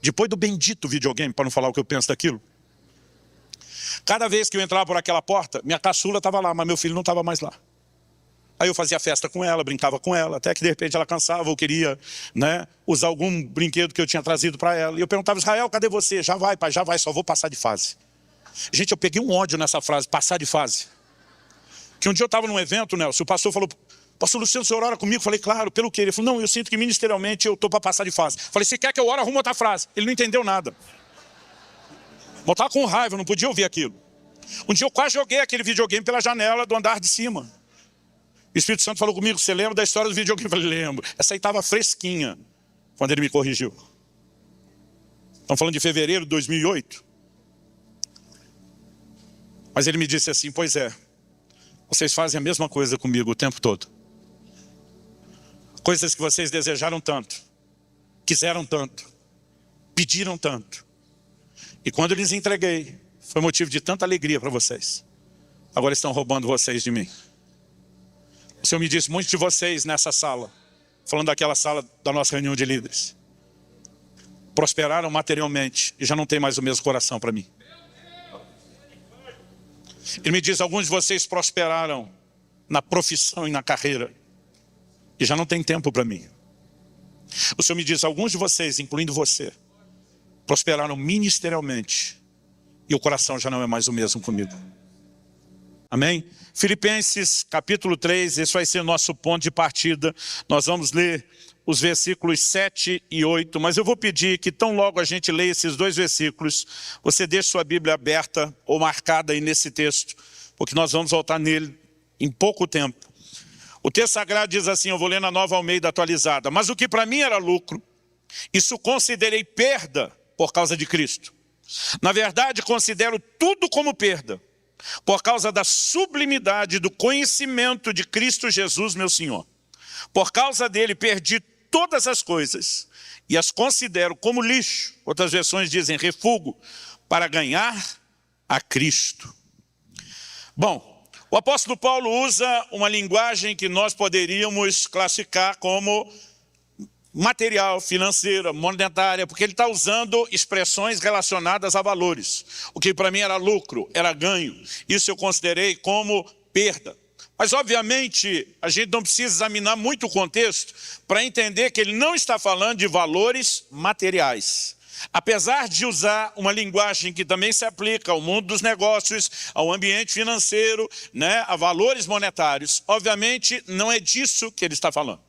Depois do bendito videogame, para não falar o que eu penso daquilo. Cada vez que eu entrava por aquela porta, minha caçula estava lá, mas meu filho não estava mais lá. Aí eu fazia festa com ela, brincava com ela, até que de repente ela cansava ou queria, né, usar algum brinquedo que eu tinha trazido para ela. E eu perguntava, Israel, cadê você? Já vai, pai, já vai, só vou passar de fase. Gente, eu peguei um ódio nessa frase, passar de fase. Que um dia eu estava num evento, Nelson, o pastor falou, pastor Luciano, o senhor ora comigo? Eu falei, claro, pelo quê? Ele falou, não, eu sinto que ministerialmente eu estou para passar de fase. Eu falei, se quer que eu ore, arruma outra frase. Ele não entendeu nada. Eu estava com raiva, eu não podia ouvir aquilo. Um dia eu quase joguei aquele videogame pela janela do andar de cima. O Espírito Santo falou comigo, você lembra da história do videogame? Eu falei, lembro. Essa aí estava fresquinha, quando ele me corrigiu. Estamos falando de fevereiro de 2008. Mas ele me disse assim, pois é, vocês fazem a mesma coisa comigo o tempo todo. Coisas que vocês desejaram tanto, quiseram tanto, pediram tanto. E quando eu lhes entreguei, foi motivo de tanta alegria para vocês. Agora estão roubando vocês de mim. O Senhor me disse, muitos de vocês nessa sala, falando daquela sala da nossa reunião de líderes, prosperaram materialmente e já não tem mais o mesmo coração para mim. Ele me diz, alguns de vocês prosperaram na profissão e na carreira e já não tem tempo para mim. O Senhor me diz, alguns de vocês, incluindo você, prosperaram ministerialmente e o coração já não é mais o mesmo comigo. Amém? Filipenses capítulo 3, esse vai ser o nosso ponto de partida. Nós vamos ler os versículos 7 e 8, mas eu vou pedir que tão logo a gente leia esses dois versículos, você deixe sua Bíblia aberta ou marcada aí nesse texto, porque nós vamos voltar nele em pouco tempo. O texto sagrado diz assim, eu vou ler na Nova Almeida atualizada, mas o que para mim era lucro, isso considerei perda por causa de Cristo. Na verdade, considero tudo como perda, por causa da sublimidade do conhecimento de Cristo Jesus, meu Senhor. Por causa dele, perdi todas as coisas e as considero como lixo. Outras versões dizem refúgio, para ganhar a Cristo. Bom, o apóstolo Paulo usa uma linguagem que nós poderíamos classificar como material, financeira, monetária, porque ele está usando expressões relacionadas a valores. O que para mim era lucro, era ganho. Isso eu considerei como perda. Mas obviamente a gente não precisa examinar muito o contexto para entender que ele não está falando de valores materiais. Apesar de usar uma linguagem que também se aplica ao mundo dos negócios, ao ambiente financeiro, né, a valores monetários, obviamente não é disso que ele está falando.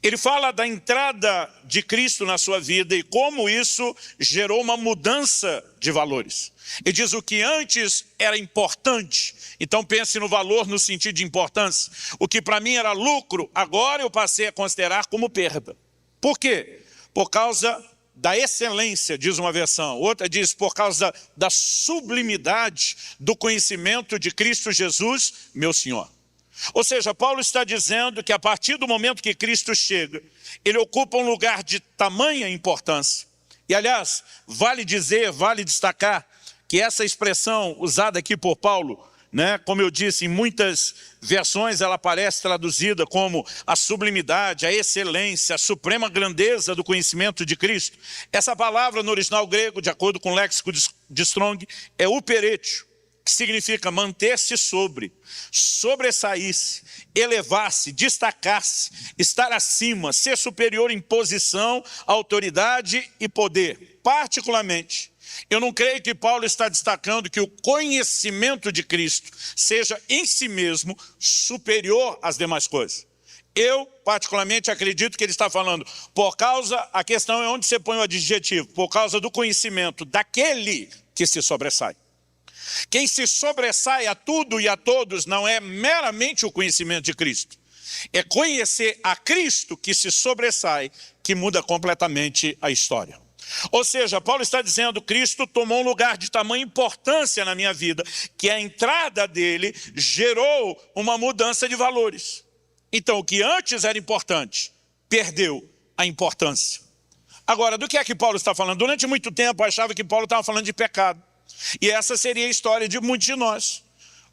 Ele fala da entrada de Cristo na sua vida e como isso gerou uma mudança de valores. Ele diz o que antes era importante, então pense no valor no sentido de importância. O que para mim era lucro, agora eu passei a considerar como perda. Por quê? Por causa da excelência, diz uma versão. Outra diz por causa da sublimidade do conhecimento de Cristo Jesus, meu Senhor. Ou seja, Paulo está dizendo que a partir do momento que Cristo chega, ele ocupa um lugar de tamanha importância. E aliás, vale dizer, vale destacar que essa expressão usada aqui por Paulo, né, como eu disse, em muitas versões ela aparece traduzida como a sublimidade, a excelência, a suprema grandeza do conhecimento de Cristo. Essa palavra no original grego, de acordo com o léxico de Strong, é uperetio, que significa manter-se sobre, sobressair-se, elevar-se, destacar-se, estar acima, ser superior em posição, autoridade e poder. Particularmente, eu não creio que Paulo está destacando que o conhecimento de Cristo seja em si mesmo superior às demais coisas. Eu, particularmente, acredito que ele está falando, por causa, a questão é onde você põe o adjetivo, por causa do conhecimento daquele que se sobressai. Quem se sobressai a tudo e a todos não é meramente o conhecimento de Cristo. É conhecer a Cristo que se sobressai, que muda completamente a história. Ou seja, Paulo está dizendo, Cristo tomou um lugar de tamanha importância na minha vida, que a entrada dele gerou uma mudança de valores. Então, o que antes era importante, perdeu a importância. Agora, do que é que Paulo está falando? Durante muito tempo eu achava que Paulo estava falando de pecado. E essa seria a história de muitos de nós.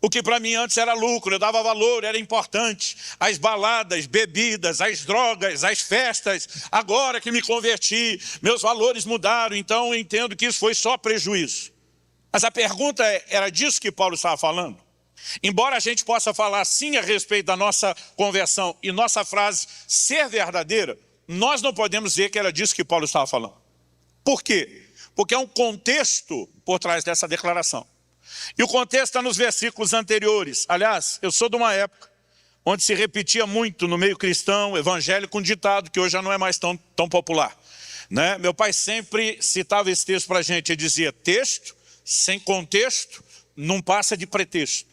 O que para mim antes era lucro, eu dava valor, era importante. As baladas, bebidas, as drogas, as festas. Agora que me converti, meus valores mudaram, então eu entendo que isso foi só prejuízo. Mas a pergunta era disso que Paulo estava falando? Embora a gente possa falar sim a respeito da nossa conversão e nossa frase ser verdadeira, nós não podemos dizer que era disso que Paulo estava falando. Por quê? Porque há um contexto por trás dessa declaração. E o contexto está nos versículos anteriores. Aliás, eu sou de uma época onde se repetia muito no meio cristão, evangélico, um ditado que hoje já não é mais tão popular. Né? Meu pai sempre citava esse texto para a gente. Ele dizia, texto sem contexto não passa de pretexto.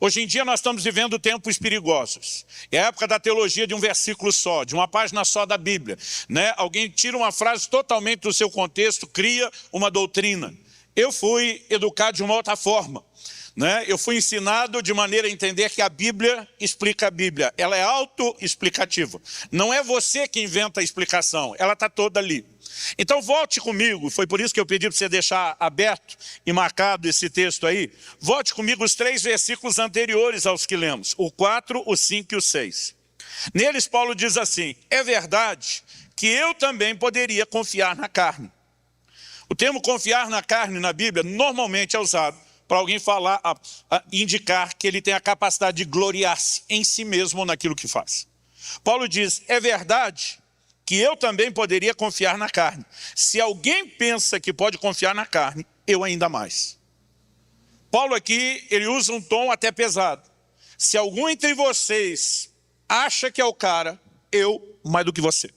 Hoje em dia nós estamos vivendo tempos perigosos. É a época da teologia de um versículo só, de uma página só da Bíblia. Né? Alguém tira uma frase totalmente do seu contexto, cria uma doutrina. Eu fui educado de uma outra forma. Né? Eu fui ensinado de maneira a entender que a Bíblia explica a Bíblia. Ela é autoexplicativa. Não é você que inventa a explicação, ela está toda ali. Então volte comigo, foi por isso que eu pedi para você deixar aberto e marcado esse texto aí. Volte comigo os 3 versículos anteriores aos que lemos, o 4, o 5 e o 6. Neles Paulo diz assim, é verdade que eu também poderia confiar na carne. O termo confiar na carne na Bíblia normalmente é usado para alguém falar, indicar que ele tem a capacidade de gloriar-se em si mesmo ou naquilo que faz. Paulo diz, é verdade que eu também poderia confiar na carne. Se alguém pensa que pode confiar na carne, eu ainda mais. Paulo aqui, ele usa um tom até pesado. Se algum entre vocês acha que é o cara, eu mais do que você.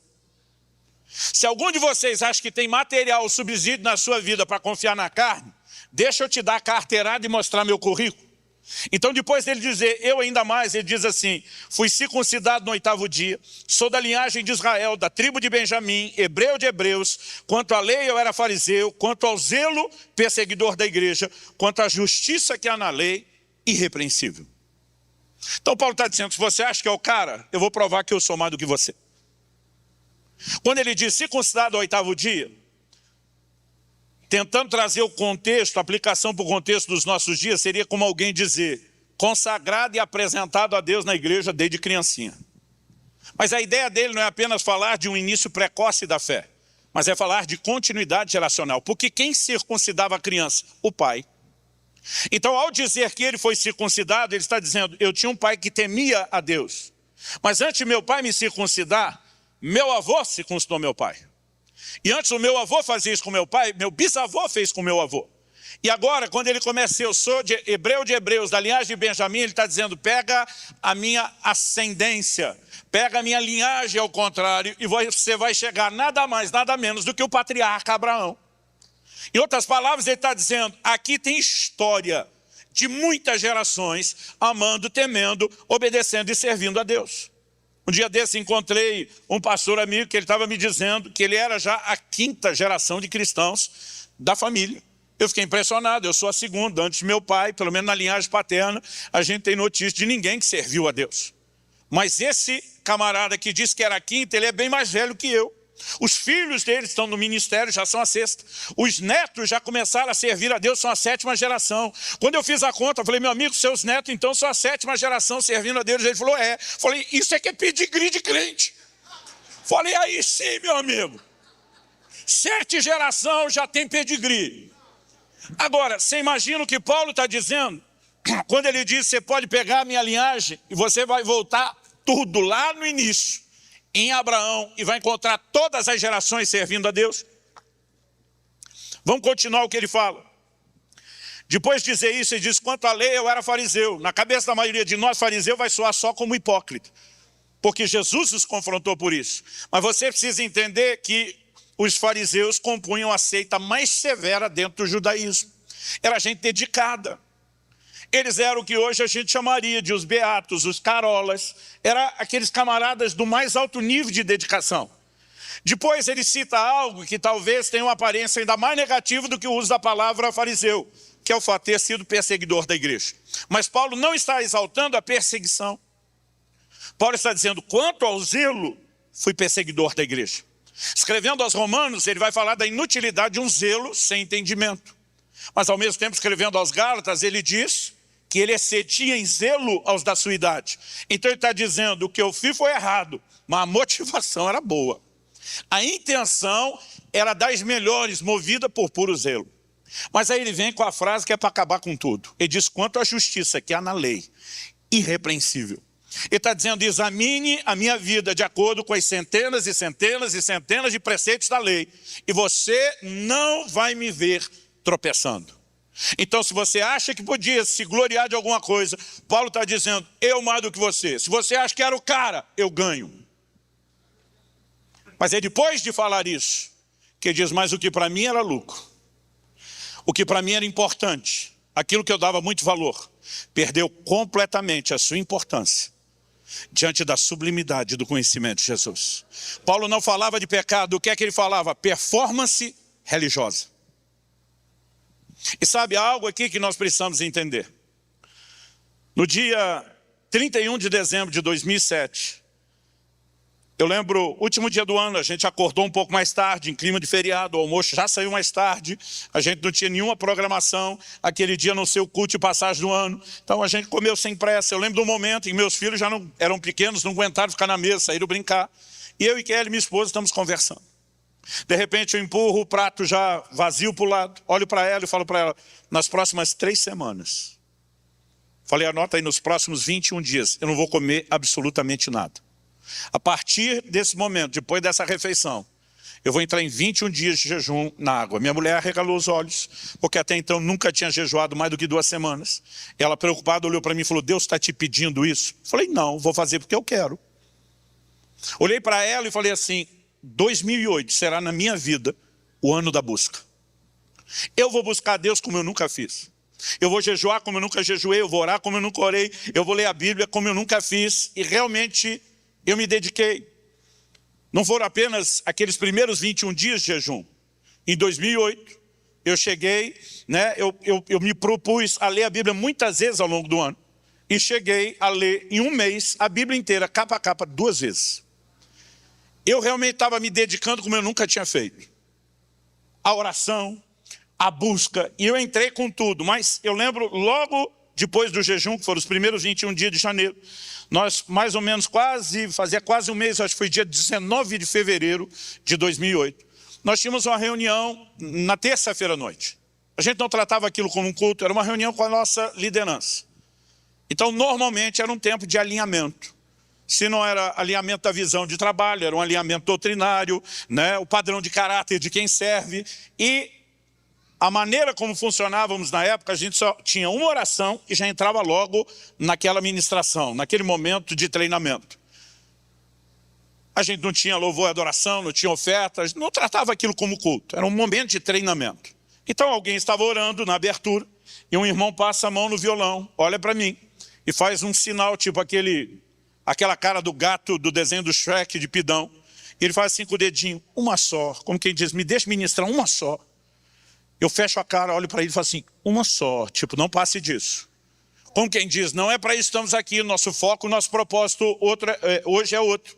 Se algum de vocês acha que tem material, subsídio na sua vida para confiar na carne, deixa eu te dar a carteirada e mostrar meu currículo. Então depois dele dizer, eu ainda mais, ele diz assim, fui circuncidado no 8º dia, sou da linhagem de Israel, da tribo de Benjamim, hebreu de hebreus, quanto à lei eu era fariseu, quanto ao zelo, perseguidor da igreja, quanto à justiça que há na lei, irrepreensível. Então Paulo está dizendo, se você acha que é o cara, eu vou provar que eu sou mais do que você. Quando ele diz circuncidado ao 8º dia, tentando trazer o contexto, a aplicação para o contexto dos nossos dias, seria como alguém dizer, consagrado e apresentado a Deus na igreja desde criancinha. Mas a ideia dele não é apenas falar de um início precoce da fé, mas é falar de continuidade geracional. Porque quem circuncidava a criança? O pai. Então, ao dizer que ele foi circuncidado, ele está dizendo, eu tinha um pai que temia a Deus. Mas antes de meu pai me circuncidar, meu avô circuncidou meu pai. E antes o meu avô fazia isso com meu pai, meu bisavô fez com meu avô. E agora, quando ele começa, eu sou hebreu de hebreus, da linhagem de Benjamim, ele está dizendo, pega a minha ascendência, pega a minha linhagem ao contrário, e você vai chegar nada mais, nada menos do que o patriarca Abraão. Em outras palavras, ele está dizendo, aqui tem história de muitas gerações amando, temendo, obedecendo e servindo a Deus. Um dia desse encontrei um pastor amigo que ele estava me dizendo que ele era já a 5ª geração de cristãos da família. Eu fiquei impressionado, eu sou a 2ª, antes de meu pai, pelo menos na linhagem paterna, a gente tem notícia de ninguém que serviu a Deus. Mas esse camarada que disse que era a 5ª, ele é bem mais velho que eu. Os filhos dele estão no ministério, já são a 6ª. Os netos já começaram a servir a Deus, são a 7ª geração. Quando eu fiz a conta, eu falei, meu amigo, seus netos então são a 7ª geração servindo a Deus. Ele falou, é. Falei, isso é que é pedigree de crente. Falei, aí sim, meu amigo. 7 gerações já tem pedigree. Agora, você imagina o que Paulo está dizendo? Quando ele diz, você pode pegar a minha linhagem e você vai voltar tudo lá no início. Em Abraão, e vai encontrar todas as gerações servindo a Deus. Vamos continuar o que ele fala. Depois de dizer isso, ele diz, quanto à lei eu era fariseu. Na cabeça da maioria de nós, fariseu vai soar só como hipócrita. Porque Jesus os confrontou por isso. Mas você precisa entender que os fariseus compunham a seita mais severa dentro do judaísmo. Era gente dedicada. Eles eram o que hoje a gente chamaria de os beatos, os carolas. Eram aqueles camaradas do mais alto nível de dedicação. Depois ele cita algo que talvez tenha uma aparência ainda mais negativa do que o uso da palavra fariseu, que é o fato de ter sido perseguidor da igreja. Mas Paulo não está exaltando a perseguição. Paulo está dizendo, quanto ao zelo, fui perseguidor da igreja. Escrevendo aos Romanos, ele vai falar da inutilidade de um zelo sem entendimento. Mas ao mesmo tempo, escrevendo aos Gálatas, ele diz que ele excedia em zelo aos da sua idade. Então ele está dizendo, o que eu fiz foi errado, mas a motivação era boa. A intenção era das melhores, movida por puro zelo. Mas aí ele vem com a frase que é para acabar com tudo. Ele diz, quanto à justiça que há na lei, irrepreensível. Ele está dizendo, examine a minha vida de acordo com as centenas e centenas e centenas de preceitos da lei, e você não vai me ver tropeçando. Então, se você acha que podia se gloriar de alguma coisa, Paulo está dizendo, eu mais do que você. Se você acha que era o cara, eu ganho. Mas é depois de falar isso, que ele diz, mas o que para mim era lucro, o que para mim era importante, aquilo que eu dava muito valor, perdeu completamente a sua importância diante da sublimidade do conhecimento de Jesus. Paulo não falava de pecado, o que é que ele falava? Performance religiosa. E sabe algo aqui que nós precisamos entender? No dia 31 de dezembro de 2007, eu lembro, último dia do ano, a gente acordou um pouco mais tarde, em clima de feriado, o almoço já saiu mais tarde, a gente não tinha nenhuma programação, aquele dia não ser o culto de passagem do ano, então a gente comeu sem pressa. Eu lembro do momento em que meus filhos já não eram pequenos, não aguentaram ficar na mesa, saíram brincar, e eu e Kelly, minha esposa, estamos conversando. De repente eu empurro o prato já vazio para o lado, olho para ela e falo para ela, nas próximas 3 semanas, falei, anota aí, nos próximos 21 dias, eu não vou comer absolutamente nada. A partir desse momento, depois dessa refeição, eu vou entrar em 21 dias de jejum na água. Minha mulher arregalou os olhos, porque até então nunca tinha jejuado mais do que 2 semanas. Ela, preocupada, olhou para mim e falou, Deus está te pedindo isso? Eu falei, não, vou fazer porque eu quero. Olhei para ela e falei assim, 2008 será na minha vida o ano da busca. Eu vou buscar Deus como eu nunca fiz. Eu vou jejuar como eu nunca jejuei, eu vou orar como eu nunca orei, eu vou ler a Bíblia como eu nunca fiz, e realmente eu me dediquei. Não foram apenas aqueles primeiros 21 dias de jejum. Em 2008, eu cheguei, eu me propus a ler a Bíblia muitas vezes ao longo do ano. E cheguei a ler em um mês a Bíblia inteira, capa a capa, 2 vezes. Eu realmente estava me dedicando como eu nunca tinha feito. A oração, a busca, e eu entrei com tudo. Mas eu lembro logo depois do jejum, que foram os primeiros 21 dias de janeiro, nós mais ou menos fazia quase um mês, acho que foi dia 19 de fevereiro de 2008, nós tínhamos uma reunião na terça-feira à noite. A gente não tratava aquilo como um culto, era uma reunião com a nossa liderança. Então, normalmente, era um tempo de alinhamento. Se não era alinhamento da visão de trabalho, era um alinhamento doutrinário, o padrão de caráter de quem serve. E a maneira como funcionávamos na época, a gente só tinha uma oração e já entrava logo naquela ministração, naquele momento de treinamento. A gente não tinha louvor e adoração, não tinha ofertas, não tratava aquilo como culto, era um momento de treinamento. Então alguém estava orando na abertura e um irmão passa a mão no violão, olha para mim e faz um sinal, tipo aquela cara do gato do desenho do Shrek de Pidão. E ele faz assim com o dedinho, uma só, como quem diz, me deixa ministrar uma só. Eu fecho a cara, olho para ele e falo assim, uma só, tipo, não passe disso. Como quem diz, não é para isso que estamos aqui, nosso foco, nosso propósito hoje é outro.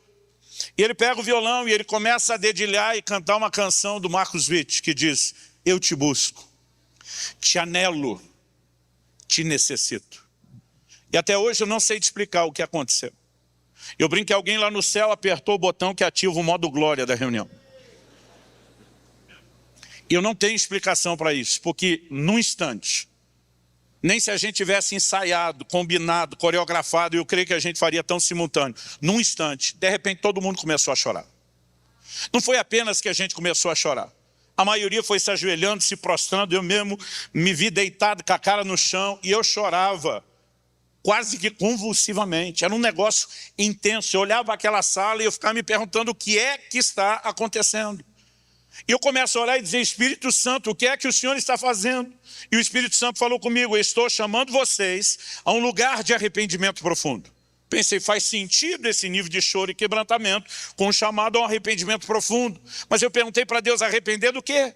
E ele pega o violão e ele começa a dedilhar e cantar uma canção do Marcos Witt, que diz, eu te busco, te anelo, te necessito. E até hoje eu não sei te explicar o que aconteceu. Eu brinco que alguém lá no céu apertou o botão que ativa o modo glória da reunião. E eu não tenho explicação para isso, porque num instante, nem se a gente tivesse ensaiado, combinado, coreografado, eu creio que a gente faria tão simultâneo. Num instante, de repente todo mundo começou a chorar. Não foi apenas que a gente começou a chorar. A maioria foi se ajoelhando, se prostrando, eu mesmo me vi deitado com a cara no chão e eu chorava, quase que convulsivamente. Era um negócio intenso. Eu olhava aquela sala e eu ficava me perguntando o que é que está acontecendo. E eu começo a orar e dizer, Espírito Santo, o que é que o Senhor está fazendo? E o Espírito Santo falou comigo, eu estou chamando vocês a um lugar de arrependimento profundo. Pensei, faz sentido esse nível de choro e quebrantamento com um chamado a um arrependimento profundo. Mas eu perguntei para Deus, arrepender do quê?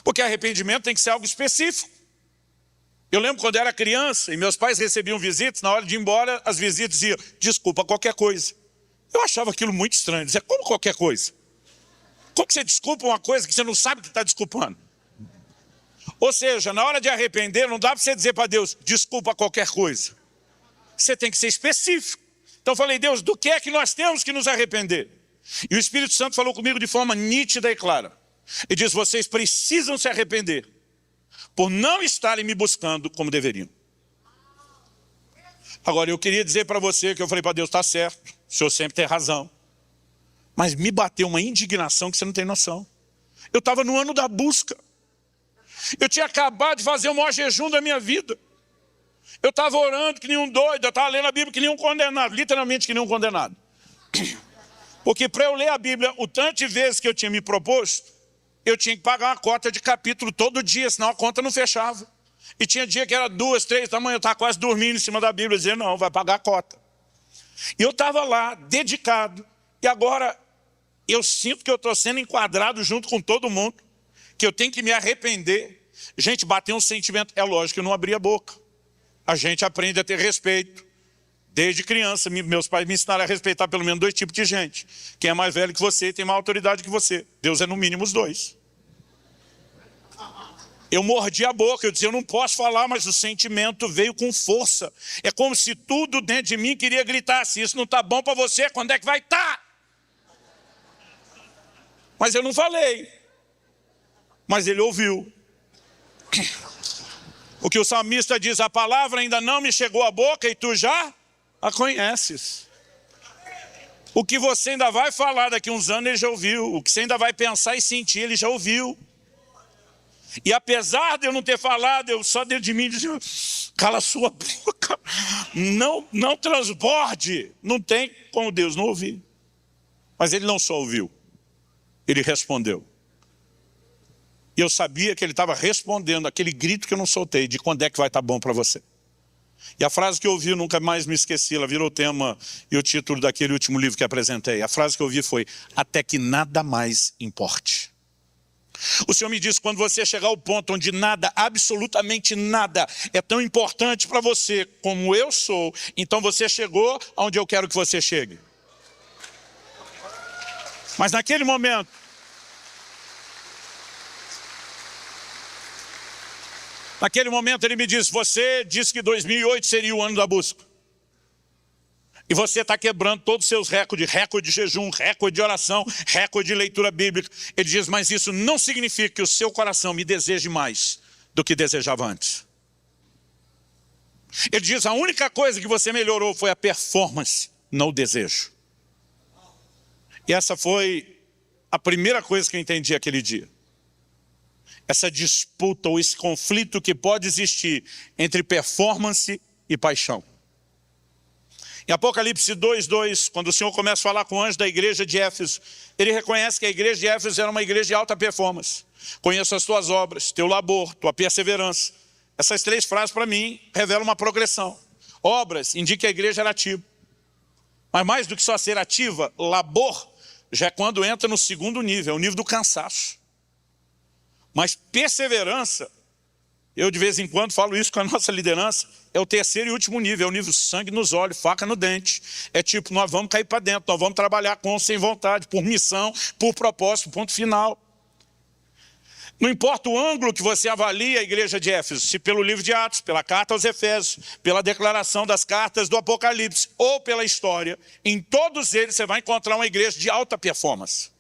Porque arrependimento tem que ser algo específico. Eu lembro quando eu era criança e meus pais recebiam visitas, na hora de ir embora, as visitas diziam, desculpa qualquer coisa. Eu achava aquilo muito estranho, dizia, como qualquer coisa? Como que você desculpa uma coisa que você não sabe que está desculpando? Ou seja, na hora de arrepender, não dá para você dizer para Deus, desculpa qualquer coisa. Você tem que ser específico. Então eu falei, Deus, do que é que nós temos que nos arrepender? E o Espírito Santo falou comigo de forma nítida e clara. Ele diz, vocês precisam se arrepender por não estarem me buscando como deveriam. Agora, eu queria dizer para você que eu falei para Deus, está certo, o senhor sempre tem razão. Mas me bateu uma indignação que você não tem noção. Eu estava no ano da busca. Eu tinha acabado de fazer o maior jejum da minha vida. Eu estava orando que nem um doido, eu estava lendo a Bíblia que nem um condenado, literalmente que nem um condenado. Porque para eu ler a Bíblia o tanto de vezes que eu tinha me proposto, eu tinha que pagar uma cota de capítulo todo dia, senão a conta não fechava. E tinha dia que era 2, 3 da manhã, eu estava quase dormindo em cima da Bíblia, dizendo, não, vai pagar a cota. E eu estava lá, dedicado, e agora eu sinto que eu estou sendo enquadrado junto com todo mundo, que eu tenho que me arrepender. Gente, bater um sentimento, é lógico que eu não abri a boca. A gente aprende a ter respeito. Desde criança, meus pais me ensinaram a respeitar pelo menos 2 tipos de gente. Quem é mais velho que você tem mais autoridade que você. Deus é no mínimo os 2. Eu mordi a boca, eu dizia, eu não posso falar, mas o sentimento veio com força. É como se tudo dentro de mim queria gritar, se isso não está bom para você, quando é que vai estar? Mas eu não falei. Mas ele ouviu. O que o salmista diz, a palavra ainda não me chegou à boca e tu já a conheces. O que você ainda vai falar daqui a uns anos, ele já ouviu. O que você ainda vai pensar e sentir, ele já ouviu. E apesar de eu não ter falado, eu só dentro de mim dizia, cala a sua boca, não transborde. Não tem como Deus não ouvir. Mas ele não só ouviu, ele respondeu. E eu sabia que ele estava respondendo aquele grito que eu não soltei, de quando é que vai estar bom para você. E a frase que eu ouvi, eu nunca mais me esqueci, ela virou o tema e o título daquele último livro que apresentei. A frase que eu ouvi foi, até que nada mais importe. O Senhor me disse, quando você chegar ao ponto onde nada, absolutamente nada, é tão importante para você como eu sou, então você chegou aonde eu quero que você chegue. Mas naquele momento, ele me disse, você disse que 2008 seria o ano da busca. E você está quebrando todos os seus recordes, recorde de jejum, recorde de oração, recorde de leitura bíblica. Ele diz, mas isso não significa que o seu coração me deseje mais do que desejava antes. Ele diz, a única coisa que você melhorou foi a performance, não o desejo. E essa foi a primeira coisa que eu entendi aquele dia. Essa disputa ou esse conflito que pode existir entre performance e paixão. Em Apocalipse 2:2, quando o Senhor começa a falar com o anjo da igreja de Éfeso, ele reconhece que a igreja de Éfeso era uma igreja de alta performance. Conheço as tuas obras, teu labor, tua perseverança. Essas 3 frases para mim revelam uma progressão. Obras indica que a igreja era ativa. Mas mais do que só ser ativa, labor já é quando entra no segundo nível, é o nível do cansaço. Mas perseverança, eu de vez em quando falo isso com a nossa liderança, é o terceiro e último nível, é o nível sangue nos olhos, faca no dente. É tipo, nós vamos cair para dentro, nós vamos trabalhar com sem vontade, por missão, por propósito, ponto final. Não importa o ângulo que você avalie a igreja de Éfeso, se pelo livro de Atos, pela carta aos Efésios, pela declaração das cartas do Apocalipse, ou pela história, em todos eles você vai encontrar uma igreja de alta performance.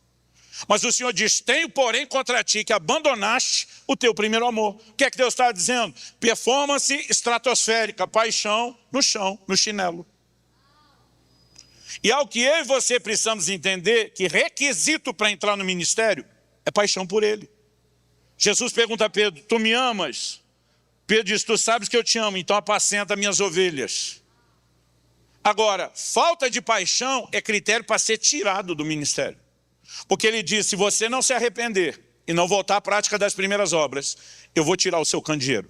Mas o Senhor diz, tenho porém contra ti que abandonaste o teu primeiro amor. O que é que Deus está dizendo? Performance estratosférica, paixão no chão, no chinelo. E ao que eu e você precisamos entender que requisito para entrar no ministério é paixão por Ele. Jesus pergunta a Pedro, tu me amas? Pedro diz, tu sabes que eu te amo, então apacenta minhas ovelhas. Agora, falta de paixão é critério para ser tirado do ministério. Porque ele diz, se você não se arrepender e não voltar à prática das primeiras obras, eu vou tirar o seu candeeiro.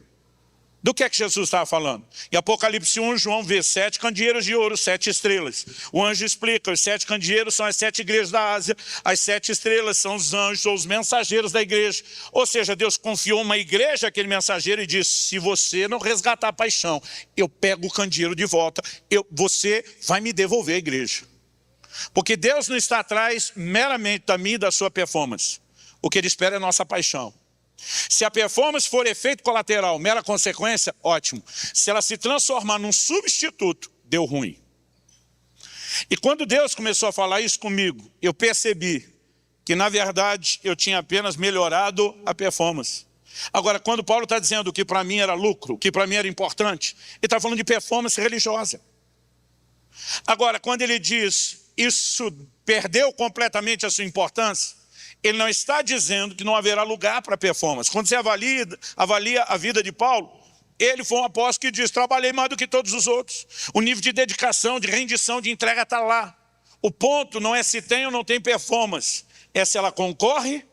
Do que é que Jesus estava falando? Em Apocalipse 1, João vê 7 candeeiros de ouro, 7 estrelas. O anjo explica, os 7 candeeiros são as 7 igrejas da Ásia, as 7 estrelas são os anjos ou os mensageiros da igreja. Ou seja, Deus confiou uma igreja àquele mensageiro e disse, se você não resgatar a paixão, eu pego o candeeiro de volta, você vai me devolver a igreja. Porque Deus não está atrás meramente da minha e da sua performance. O que Ele espera é a nossa paixão. Se a performance for efeito colateral, mera consequência, ótimo. Se ela se transformar num substituto, deu ruim. E quando Deus começou a falar isso comigo, eu percebi que, na verdade, eu tinha apenas melhorado a performance. Agora, quando Paulo está dizendo que para mim era lucro, que para mim era importante, ele está falando de performance religiosa. Agora, quando ele diz isso perdeu completamente a sua importância, ele não está dizendo que não haverá lugar para performance. Quando você avalia a vida de Paulo, ele foi um apóstolo que diz, trabalhei mais do que todos os outros. O nível de dedicação, de rendição, de entrega está lá. O ponto não é se tem ou não tem performance, é se ela concorre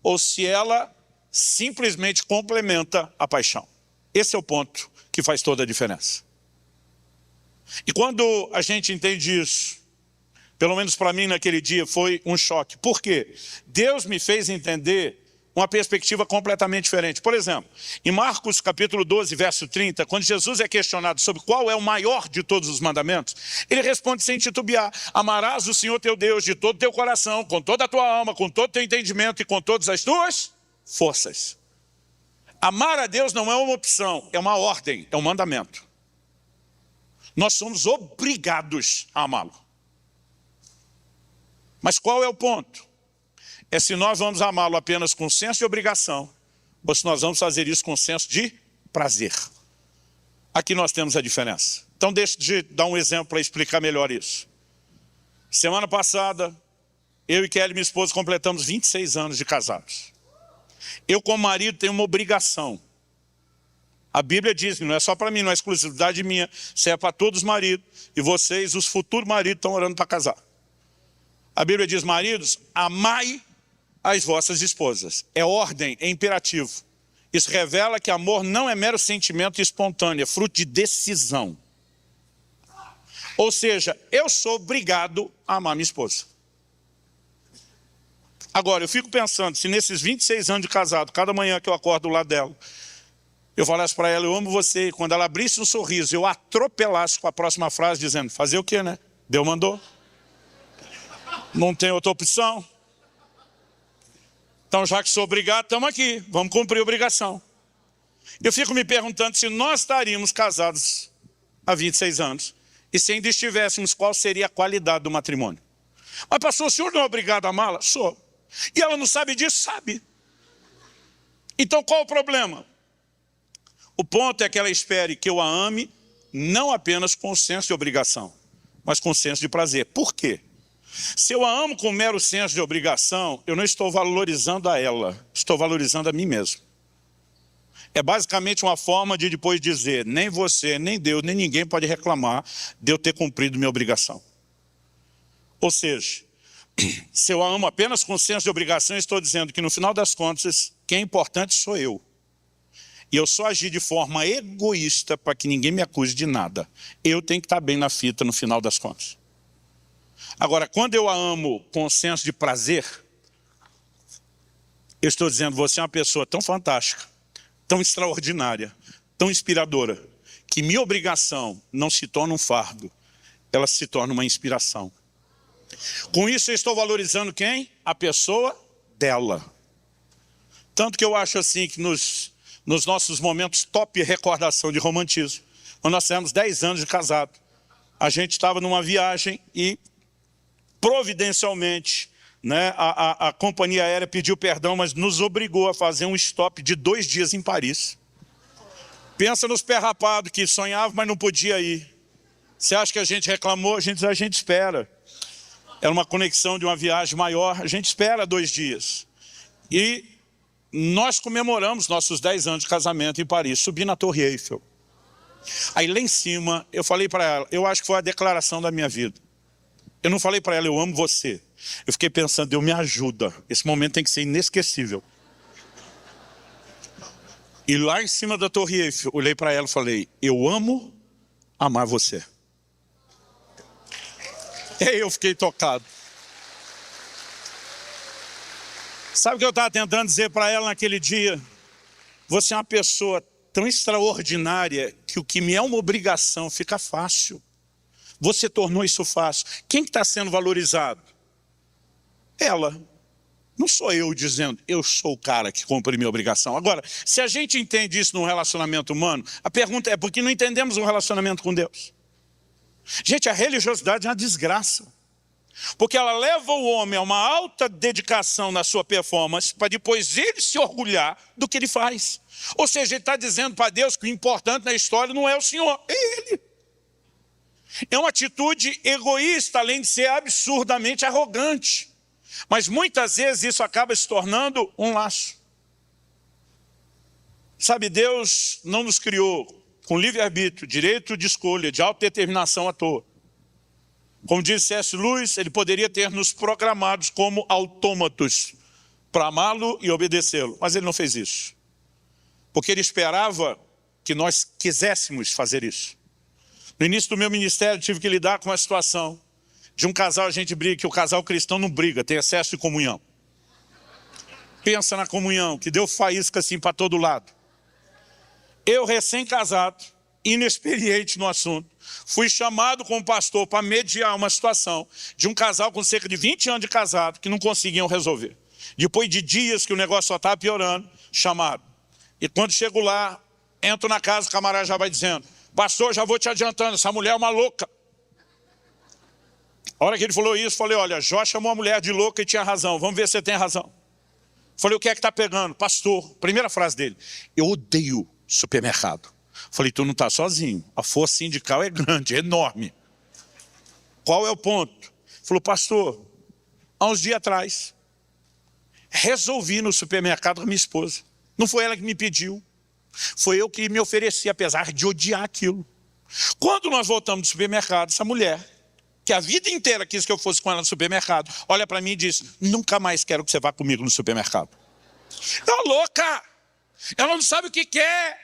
ou se ela simplesmente complementa a paixão. Esse é o ponto que faz toda a diferença. E quando a gente entende isso, pelo menos para mim naquele dia foi um choque. Por quê? Deus me fez entender uma perspectiva completamente diferente. Por exemplo, em Marcos capítulo 12, verso 30, quando Jesus é questionado sobre qual é o maior de todos os mandamentos, ele responde sem titubear, amarás o Senhor teu Deus de todo o teu coração, com toda a tua alma, com todo o teu entendimento e com todas as tuas forças. Amar a Deus não é uma opção, é uma ordem, é um mandamento. Nós somos obrigados a amá-lo. Mas qual é o ponto? É se nós vamos amá-lo apenas com senso de obrigação, ou se nós vamos fazer isso com senso de prazer. Aqui nós temos a diferença. Então deixa eu dar um exemplo para explicar melhor isso. Semana passada, eu e Kelly, minha esposa, completamos 26 anos de casados. Eu, como marido, tenho uma obrigação. A Bíblia diz que não é só para mim, não é exclusividade minha, isso é para todos os maridos, e vocês, os futuros maridos, estão orando para casar. A Bíblia diz, maridos, amai as vossas esposas. É ordem, é imperativo. Isso revela que amor não é mero sentimento espontâneo, é fruto de decisão. Ou seja, eu sou obrigado a amar minha esposa. Agora, eu fico pensando, se nesses 26 anos de casado, cada manhã que eu acordo do lado dela, eu falasse para ela, eu amo você, e quando ela abrisse um sorriso, eu atropelasse com a próxima frase, dizendo, fazer o quê, né? Deus mandou. Não tem outra opção. Então, já que sou obrigado, estamos aqui. Vamos cumprir a obrigação. Eu fico me perguntando se nós estaríamos casados há 26 anos e se ainda estivéssemos, qual seria a qualidade do matrimônio. Mas pastor, o senhor não é obrigado a amá-la? Sou. E ela não sabe disso? Sabe. Então qual o problema? O ponto é que ela espere que eu a ame não apenas com senso de obrigação, mas com senso de prazer. Por quê? Se eu a amo com mero senso de obrigação, eu não estou valorizando a ela, estou valorizando a mim mesmo. É basicamente uma forma de depois dizer, nem você, nem Deus, nem ninguém pode reclamar de eu ter cumprido minha obrigação. Ou seja, se eu a amo apenas com senso de obrigação, eu estou dizendo que no final das contas, quem é importante sou eu. E eu só agi de forma egoísta para que ninguém me acuse de nada. Eu tenho que estar bem na fita no final das contas. Agora, quando eu a amo com senso de prazer, eu estou dizendo, você é uma pessoa tão fantástica, tão extraordinária, tão inspiradora, que minha obrigação não se torna um fardo, ela se torna uma inspiração. Com isso eu estou valorizando quem? A pessoa dela. Tanto que eu acho assim que nos nossos momentos top recordação de romantismo, quando nós tivemos 10 anos de casado, a gente estava numa viagem e providencialmente, né, a companhia aérea pediu perdão, mas nos obrigou a fazer um stop de 2 dias em Paris. Pensa nos perrapados que sonhavam, mas não podia ir. Você acha que a gente reclamou? A gente espera. Era uma conexão de uma viagem maior, a gente espera 2 dias. E nós comemoramos nossos 10 anos de casamento em Paris, subi na Torre Eiffel. Aí lá em cima, eu falei para ela, eu acho que foi a declaração da minha vida. Eu não falei para ela, eu amo você. Eu fiquei pensando, Deus me ajuda. Esse momento tem que ser inesquecível. E lá em cima da Torre Eiffel, olhei para ela e falei, eu amo amar você. E aí eu fiquei tocado. Sabe o que eu estava tentando dizer para ela naquele dia? Você é uma pessoa tão extraordinária que o que me é uma obrigação fica fácil. Você tornou isso fácil. Quem está sendo valorizado? Ela. Não sou eu dizendo, eu sou o cara que cumpre minha obrigação. Agora, se a gente entende isso num relacionamento humano, a pergunta é, por que não entendemos um relacionamento com Deus? Gente, a religiosidade é uma desgraça. Porque ela leva o homem a uma alta dedicação na sua performance, para depois ele se orgulhar do que ele faz. Ou seja, ele está dizendo para Deus que o importante na história não é o Senhor, é Ele. É uma atitude egoísta, além de ser absurdamente arrogante. Mas muitas vezes isso acaba se tornando um laço. Sabe, Deus não nos criou com livre-arbítrio, direito de escolha, de autodeterminação à toa. Como disse C.S. Lewis, ele poderia ter nos programados como autômatos para amá-lo e obedecê-lo. Mas ele não fez isso. Porque ele esperava que nós quiséssemos fazer isso. No início do meu ministério, tive que lidar com uma situação de um casal, a gente briga, que o casal cristão não briga, tem excesso de comunhão. Pensa na comunhão, que deu faísca assim para todo lado. Eu, recém-casado, inexperiente no assunto, fui chamado como pastor para mediar uma situação de um casal com cerca de 20 anos de casado que não conseguiam resolver. Depois de dias que o negócio só estava piorando, chamado. E quando chego lá, entro na casa, o camarada já vai dizendo, pastor, já vou te adiantando, essa mulher é uma louca. A hora que ele falou isso, falei, olha, Jó chamou a mulher de louca e tinha razão, vamos ver se você tem razão. Falei, o que é que está pegando? Pastor, primeira frase dele, eu odeio supermercado. Falei, tu não está sozinho, a força sindical é grande, é enorme. Qual é o ponto? Falou, pastor, há uns dias atrás, resolvi no supermercado com a minha esposa. Não foi ela que me pediu, foi eu que me ofereci, apesar de odiar aquilo. Quando nós voltamos do supermercado, essa mulher, que a vida inteira quis que eu fosse com ela no supermercado, olha para mim e diz, nunca mais quero que você vá comigo no supermercado. Tá louca! Ela não sabe o que quer.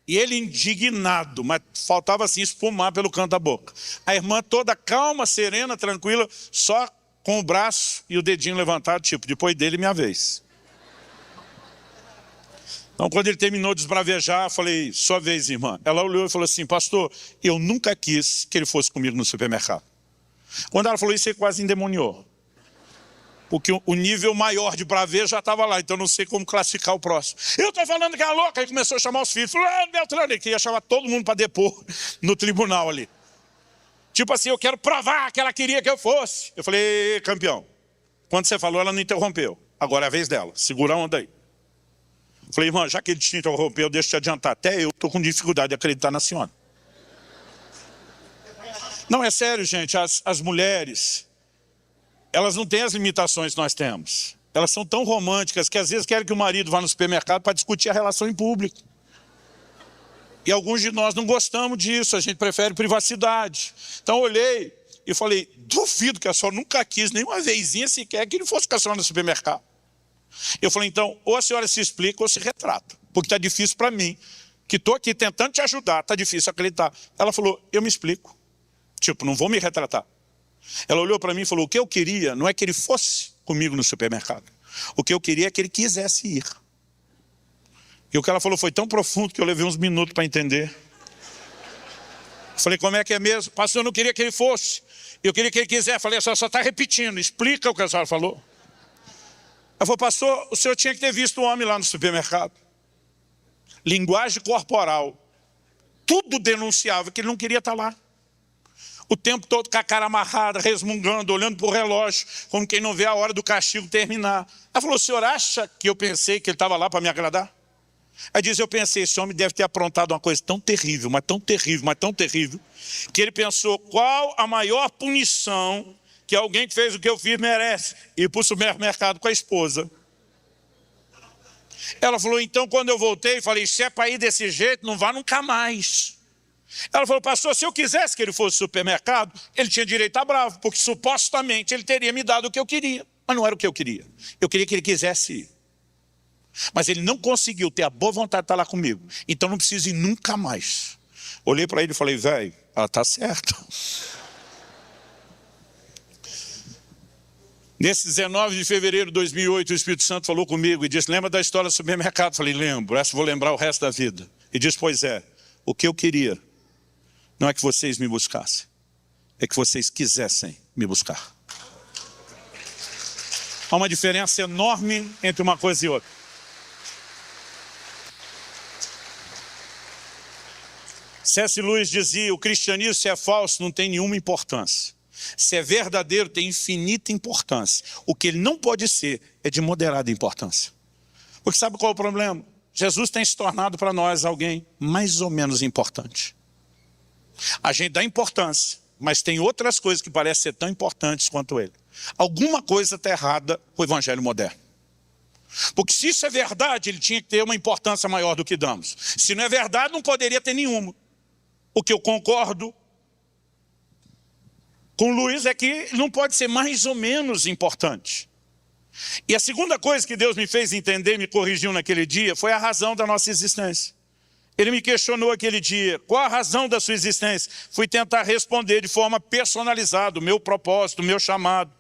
E ele indignado, mas faltava assim espumar pelo canto da boca. A irmã toda calma, serena, tranquila, só com o braço e o dedinho levantado, tipo, depois dele minha vez. Então quando ele terminou de esbravejar, eu falei, sua vez, irmã. Ela olhou e falou assim, pastor, eu nunca quis que ele fosse comigo no supermercado. Quando ela falou isso, ele quase endemoniou. Porque o nível maior de bravejo já estava lá, então não sei como classificar o próximo. Eu estou falando que é louca, aí começou a chamar os filhos, fulano, Beltrano, que ia chamar todo mundo para depor no tribunal ali. Tipo assim, eu quero provar que ela queria que eu fosse. Eu falei, campeão, quando você falou, ela não interrompeu. Agora é a vez dela, segura a onda aí. Eu falei, irmã, já que ele te interrompeu, deixa eu te adiantar. Até eu estou com dificuldade de acreditar na senhora. Não, é sério, gente, as mulheres, elas não têm as limitações que nós temos. Elas são tão românticas que às vezes querem que o marido vá no supermercado para discutir a relação em público. E alguns de nós não gostamos disso, a gente prefere privacidade. Então eu olhei e falei, duvido que a senhora nunca quis nenhuma vezinha sequer que ele fosse com a senhora no supermercado. Eu falei, então, ou a senhora se explica ou se retrata, porque está difícil para mim, que estou aqui tentando te ajudar, está difícil acreditar. Ela falou, eu me explico. Tipo, não vou me retratar. Ela olhou para mim e falou, o que eu queria não é que ele fosse comigo no supermercado. O que eu queria é que ele quisesse ir. E o que ela falou foi tão profundo que eu levei uns minutos para entender. Eu falei, como é que é mesmo? Pastor, eu não queria que ele fosse. Eu queria que ele quisesse. Eu falei, a senhora só está repetindo, explica o que a senhora falou. Ela falou, pastor, o senhor tinha que ter visto o homem lá no supermercado. Linguagem corporal. Tudo denunciava que ele não queria estar lá. O tempo todo com a cara amarrada, resmungando, olhando para o relógio, como quem não vê a hora do castigo terminar. Ela falou, o senhor acha que eu pensei que ele estava lá para me agradar? Aí diz, eu pensei, esse homem deve ter aprontado uma coisa tão terrível, mas tão terrível, mas tão terrível, que ele pensou, qual a maior punição que alguém que fez o que eu fiz merece? Ir para o supermercado com a esposa. Ela falou, então quando eu voltei, falei, se é para ir desse jeito, não vá nunca mais. Ela falou, pastor, se eu quisesse que ele fosse ao supermercado, ele tinha direito a bravo, porque supostamente ele teria me dado o que eu queria. Mas não era o que eu queria. Eu queria que ele quisesse ir. Mas ele não conseguiu ter a boa vontade de estar lá comigo. Então não precisa ir nunca mais. Olhei para ele e falei, velho, ela está certa. Nesse 19 de fevereiro de 2008, o Espírito Santo falou comigo e disse, lembra da história do supermercado? Falei, lembro, essa eu vou lembrar o resto da vida. E disse, pois é, o que eu queria não é que vocês me buscassem, é que vocês quisessem me buscar. Há uma diferença enorme entre uma coisa e outra. C.S. Lewis dizia, o cristianismo, se é falso, não tem nenhuma importância. Se é verdadeiro, tem infinita importância. O que ele não pode ser é de moderada importância. Porque sabe qual é o problema? Jesus tem se tornado para nós alguém mais ou menos importante. A gente dá importância, mas tem outras coisas que parecem ser tão importantes quanto ele. Alguma coisa está errada com o evangelho moderno. Porque se isso é verdade, ele tinha que ter uma importância maior do que damos. Se não é verdade, não poderia ter nenhuma. O que eu concordo com o Luiz é que não pode ser mais ou menos importante. E a segunda coisa que Deus me fez entender, me corrigiu naquele dia, foi a razão da nossa existência. Ele me questionou aquele dia, qual a razão da sua existência? Fui tentar responder de forma personalizada, o meu propósito, o meu chamado.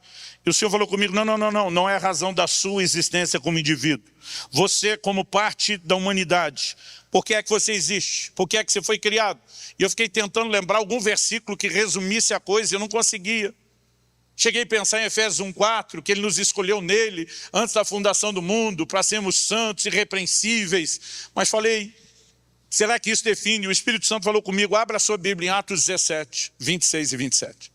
E o Senhor falou comigo, não é a razão da sua existência como indivíduo. Você como parte da humanidade. Por que é que você existe? Por que é que você foi criado? E eu fiquei tentando lembrar algum versículo que resumisse a coisa e eu não conseguia. Cheguei a pensar em Efésios 1,4, que ele nos escolheu nele, antes da fundação do mundo, para sermos santos, irrepreensíveis. Mas falei, será que isso define? O Espírito Santo falou comigo, abra a sua Bíblia em Atos 17, 26 e 27.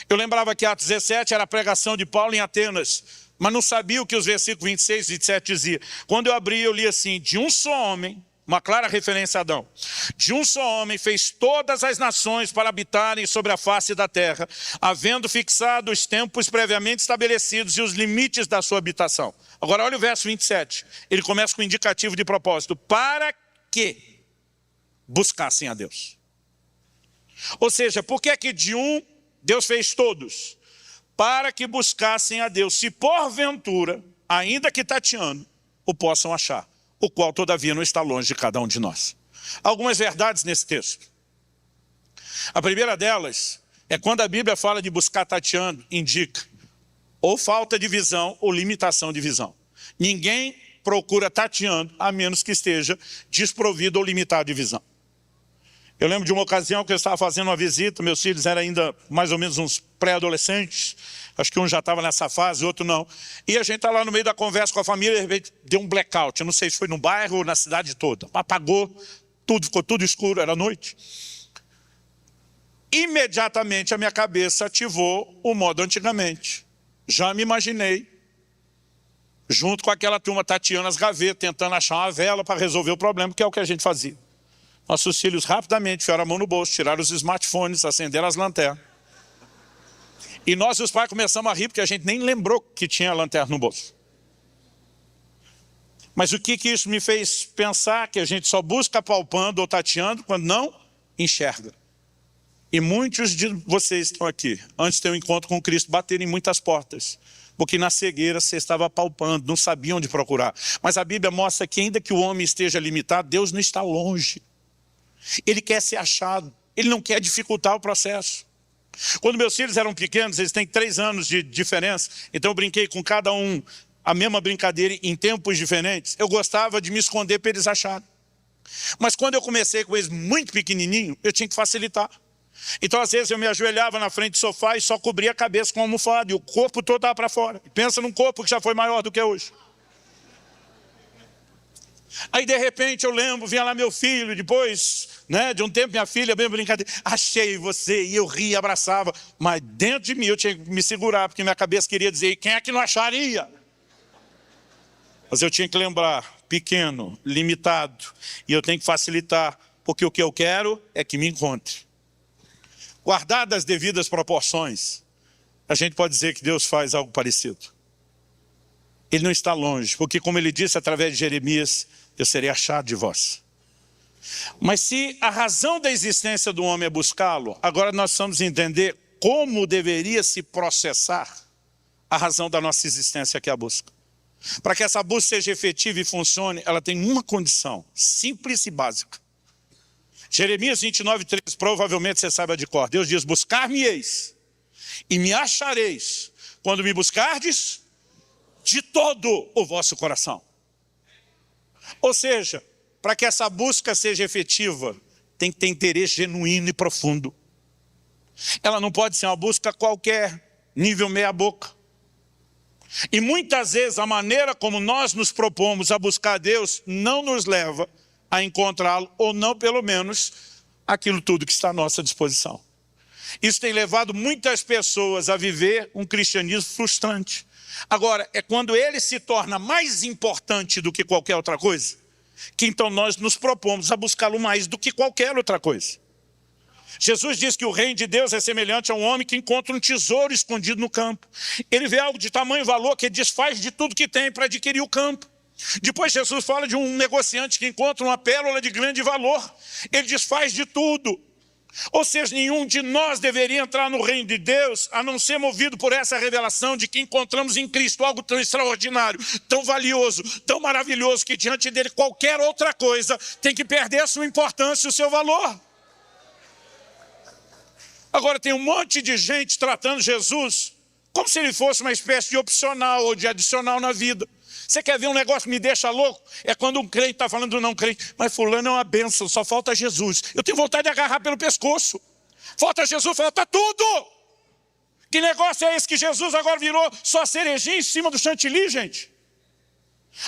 Eu lembrava que Atos 17 era a pregação de Paulo em Atenas, mas não sabia o que os versículos 26 e 27 diziam. Quando eu abri, eu li assim, de um só homem, uma clara referência a Adão, de um só homem fez todas as nações para habitarem sobre a face da terra, havendo fixado os tempos previamente estabelecidos e os limites da sua habitação. Agora olha o verso 27, ele começa com um indicativo de propósito, para que buscassem a Deus. Ou seja, por que é que de um Deus fez todos? Para que buscassem a Deus, se porventura, ainda que tateando, o possam achar, o qual todavia não está longe de cada um de nós. Algumas verdades nesse texto. A primeira delas é quando a Bíblia fala de buscar tateando, indica ou falta de visão ou limitação de visão. Ninguém procura tateando a menos que esteja desprovido ou limitado de visão. Eu lembro de uma ocasião que eu estava fazendo uma visita, meus filhos eram ainda mais ou menos uns pré-adolescentes, acho que um já estava nessa fase, o outro não. E a gente está lá no meio da conversa com a família, de repente deu um blackout, eu não sei se foi no bairro ou na cidade toda. Apagou, tudo, ficou tudo escuro, era noite. Imediatamente a minha cabeça ativou o modo antigamente. Já me imaginei, junto com aquela turma tateando as gavetas, tentando achar uma vela para resolver o problema, que é o que a gente fazia. Nossos filhos rapidamente enfiaram a mão no bolso, tiraram os smartphones, acenderam as lanternas. E nós e os pais começamos a rir, porque a gente nem lembrou que tinha a lanterna no bolso. Mas o que isso me fez pensar? Que a gente só busca palpando ou tateando quando não enxerga. E muitos de vocês estão aqui, antes de ter um encontro com Cristo, bateram em muitas portas. Porque na cegueira você estava palpando, não sabia onde procurar. Mas a Bíblia mostra que ainda que o homem esteja limitado, Deus não está longe. Ele quer ser achado, ele não quer dificultar o processo. Quando meus filhos eram pequenos, eles têm 3 anos de diferença, então eu brinquei com cada um a mesma brincadeira em tempos diferentes. Eu gostava de me esconder para eles acharem. Mas quando eu comecei com eles muito pequenininho, eu tinha que facilitar. Então às vezes eu me ajoelhava na frente do sofá e só cobria a cabeça com uma almofada, e o corpo todo estava para fora. Pensa num corpo que já foi maior do que hoje. Aí de repente eu lembro, vinha lá meu filho, depois de um tempo minha filha, bem brincadeira, achei você, e eu ria, abraçava, mas dentro de mim eu tinha que me segurar, porque minha cabeça queria dizer, quem é que não acharia? Mas eu tinha que lembrar, pequeno, limitado, e eu tenho que facilitar, porque o que eu quero é que me encontre. Guardadas as devidas proporções, a gente pode dizer que Deus faz algo parecido. Ele não está longe, porque como ele disse através de Jeremias, eu serei achado de vós. Mas se a razão da existência do homem é buscá-lo, agora nós precisamos entender como deveria se processar a razão da nossa existência, que é a busca. Para que essa busca seja efetiva e funcione, ela tem uma condição, simples e básica. Jeremias 29:3, provavelmente você sabe de cor. Deus diz, buscar-me-eis e me achareis, quando me buscardes de todo o vosso coração. Ou seja, para que essa busca seja efetiva, tem que ter interesse genuíno e profundo. Ela não pode ser uma busca qualquer, nível meia boca. E muitas vezes a maneira como nós nos propomos a buscar Deus não nos leva a encontrá-lo, ou não pelo menos aquilo tudo que está à nossa disposição. Isso tem levado muitas pessoas a viver um cristianismo frustrante. Agora, é quando ele se torna mais importante do que qualquer outra coisa, que então nós nos propomos a buscá-lo mais do que qualquer outra coisa. Jesus diz que o reino de Deus é semelhante a um homem que encontra um tesouro escondido no campo. Ele vê algo de tamanho valor que ele desfaz de tudo que tem para adquirir o campo. Depois Jesus fala de um negociante que encontra uma pérola de grande valor. Ele desfaz de tudo. Ou seja, nenhum de nós deveria entrar no reino de Deus a não ser movido por essa revelação de que encontramos em Cristo algo tão extraordinário, tão valioso, tão maravilhoso, que diante dele qualquer outra coisa tem que perder a sua importância e o seu valor. Agora tem um monte de gente tratando Jesus como se ele fosse uma espécie de opcional ou de adicional na vida. Você quer ver um negócio que me deixa louco? É quando um crente está falando do não crente. Mas fulano é uma bênção, só falta Jesus. Eu tenho vontade de agarrar pelo pescoço. Falta Jesus, falta tudo. Que negócio é esse que Jesus agora virou só cerejinha em cima do chantilly, gente?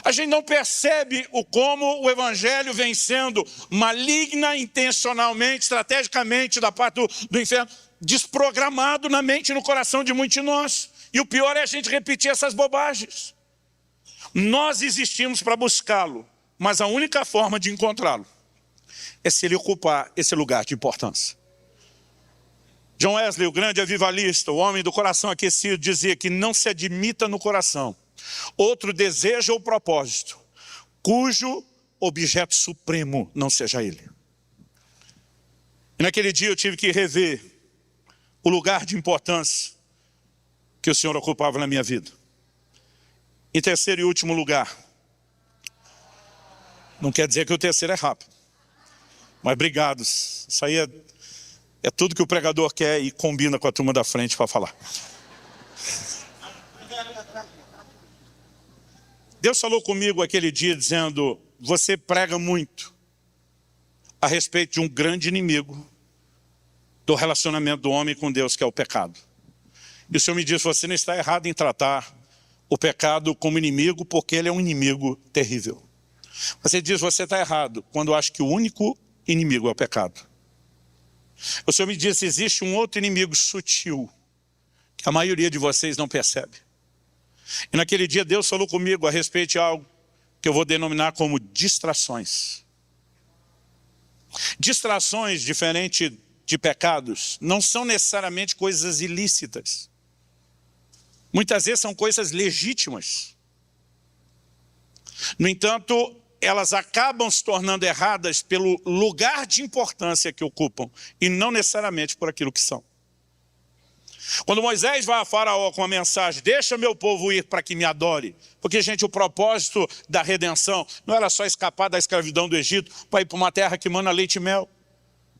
A gente não percebe como o evangelho vem sendo maligna, intencionalmente, estrategicamente, da parte do inferno, desprogramado na mente e no coração de muitos de nós. E o pior é a gente repetir essas bobagens. Nós existimos para buscá-lo, mas a única forma de encontrá-lo é se ele ocupar esse lugar de importância. John Wesley, o grande avivalista, o homem do coração aquecido, dizia que não se admita no coração outro desejo ou propósito, cujo objeto supremo não seja ele. E naquele dia eu tive que rever o lugar de importância que o Senhor ocupava na minha vida. Em terceiro e último lugar, não quer dizer que o terceiro é rápido, mas obrigado, isso aí é tudo que o pregador quer e combina com a turma da frente para falar. Deus falou comigo aquele dia dizendo, você prega muito a respeito de um grande inimigo do relacionamento do homem com Deus, que é o pecado. E o Senhor me disse, você não está errado em tratar o pecado como inimigo, porque ele é um inimigo terrível. Você diz, você está errado, quando acha que o único inimigo é o pecado. O Senhor me disse, existe um outro inimigo sutil, que a maioria de vocês não percebe. E naquele dia Deus falou comigo a respeito de algo que eu vou denominar como distrações. Distrações, diferente de pecados, não são necessariamente coisas ilícitas. Muitas vezes são coisas legítimas. No entanto, elas acabam se tornando erradas pelo lugar de importância que ocupam e não necessariamente por aquilo que são. Quando Moisés vai a Faraó com a mensagem, deixa meu povo ir para que me adore, porque, gente, o propósito da redenção não era só escapar da escravidão do Egito para ir para uma terra que mana leite e mel.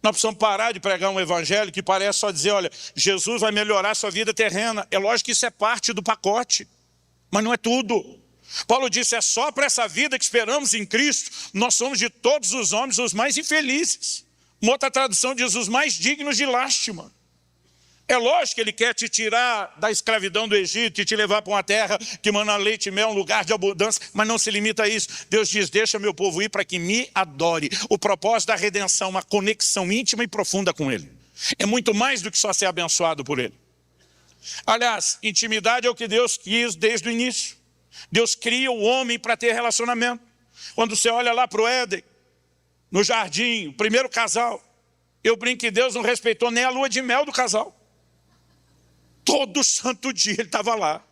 Nós precisamos parar de pregar um evangelho que parece só dizer, olha, Jesus vai melhorar a sua vida terrena. É lógico que isso é parte do pacote, mas não é tudo. Paulo disse, é só para essa vida que esperamos em Cristo, nós somos de todos os homens os mais infelizes. Uma outra tradução diz, os mais dignos de lástima. É lógico que ele quer te tirar da escravidão do Egito e te levar para uma terra que mana leite e mel, um lugar de abundância, mas não se limita a isso. Deus diz, deixa meu povo ir para que me adore. O propósito da redenção, uma conexão íntima e profunda com ele. É muito mais do que só ser abençoado por ele. Aliás, intimidade é o que Deus quis desde o início. Deus cria o homem para ter relacionamento. Quando você olha lá para o Éden, no jardim, o primeiro casal, eu brinco que Deus não respeitou nem a lua de mel do casal. Todo santo dia ele estava lá.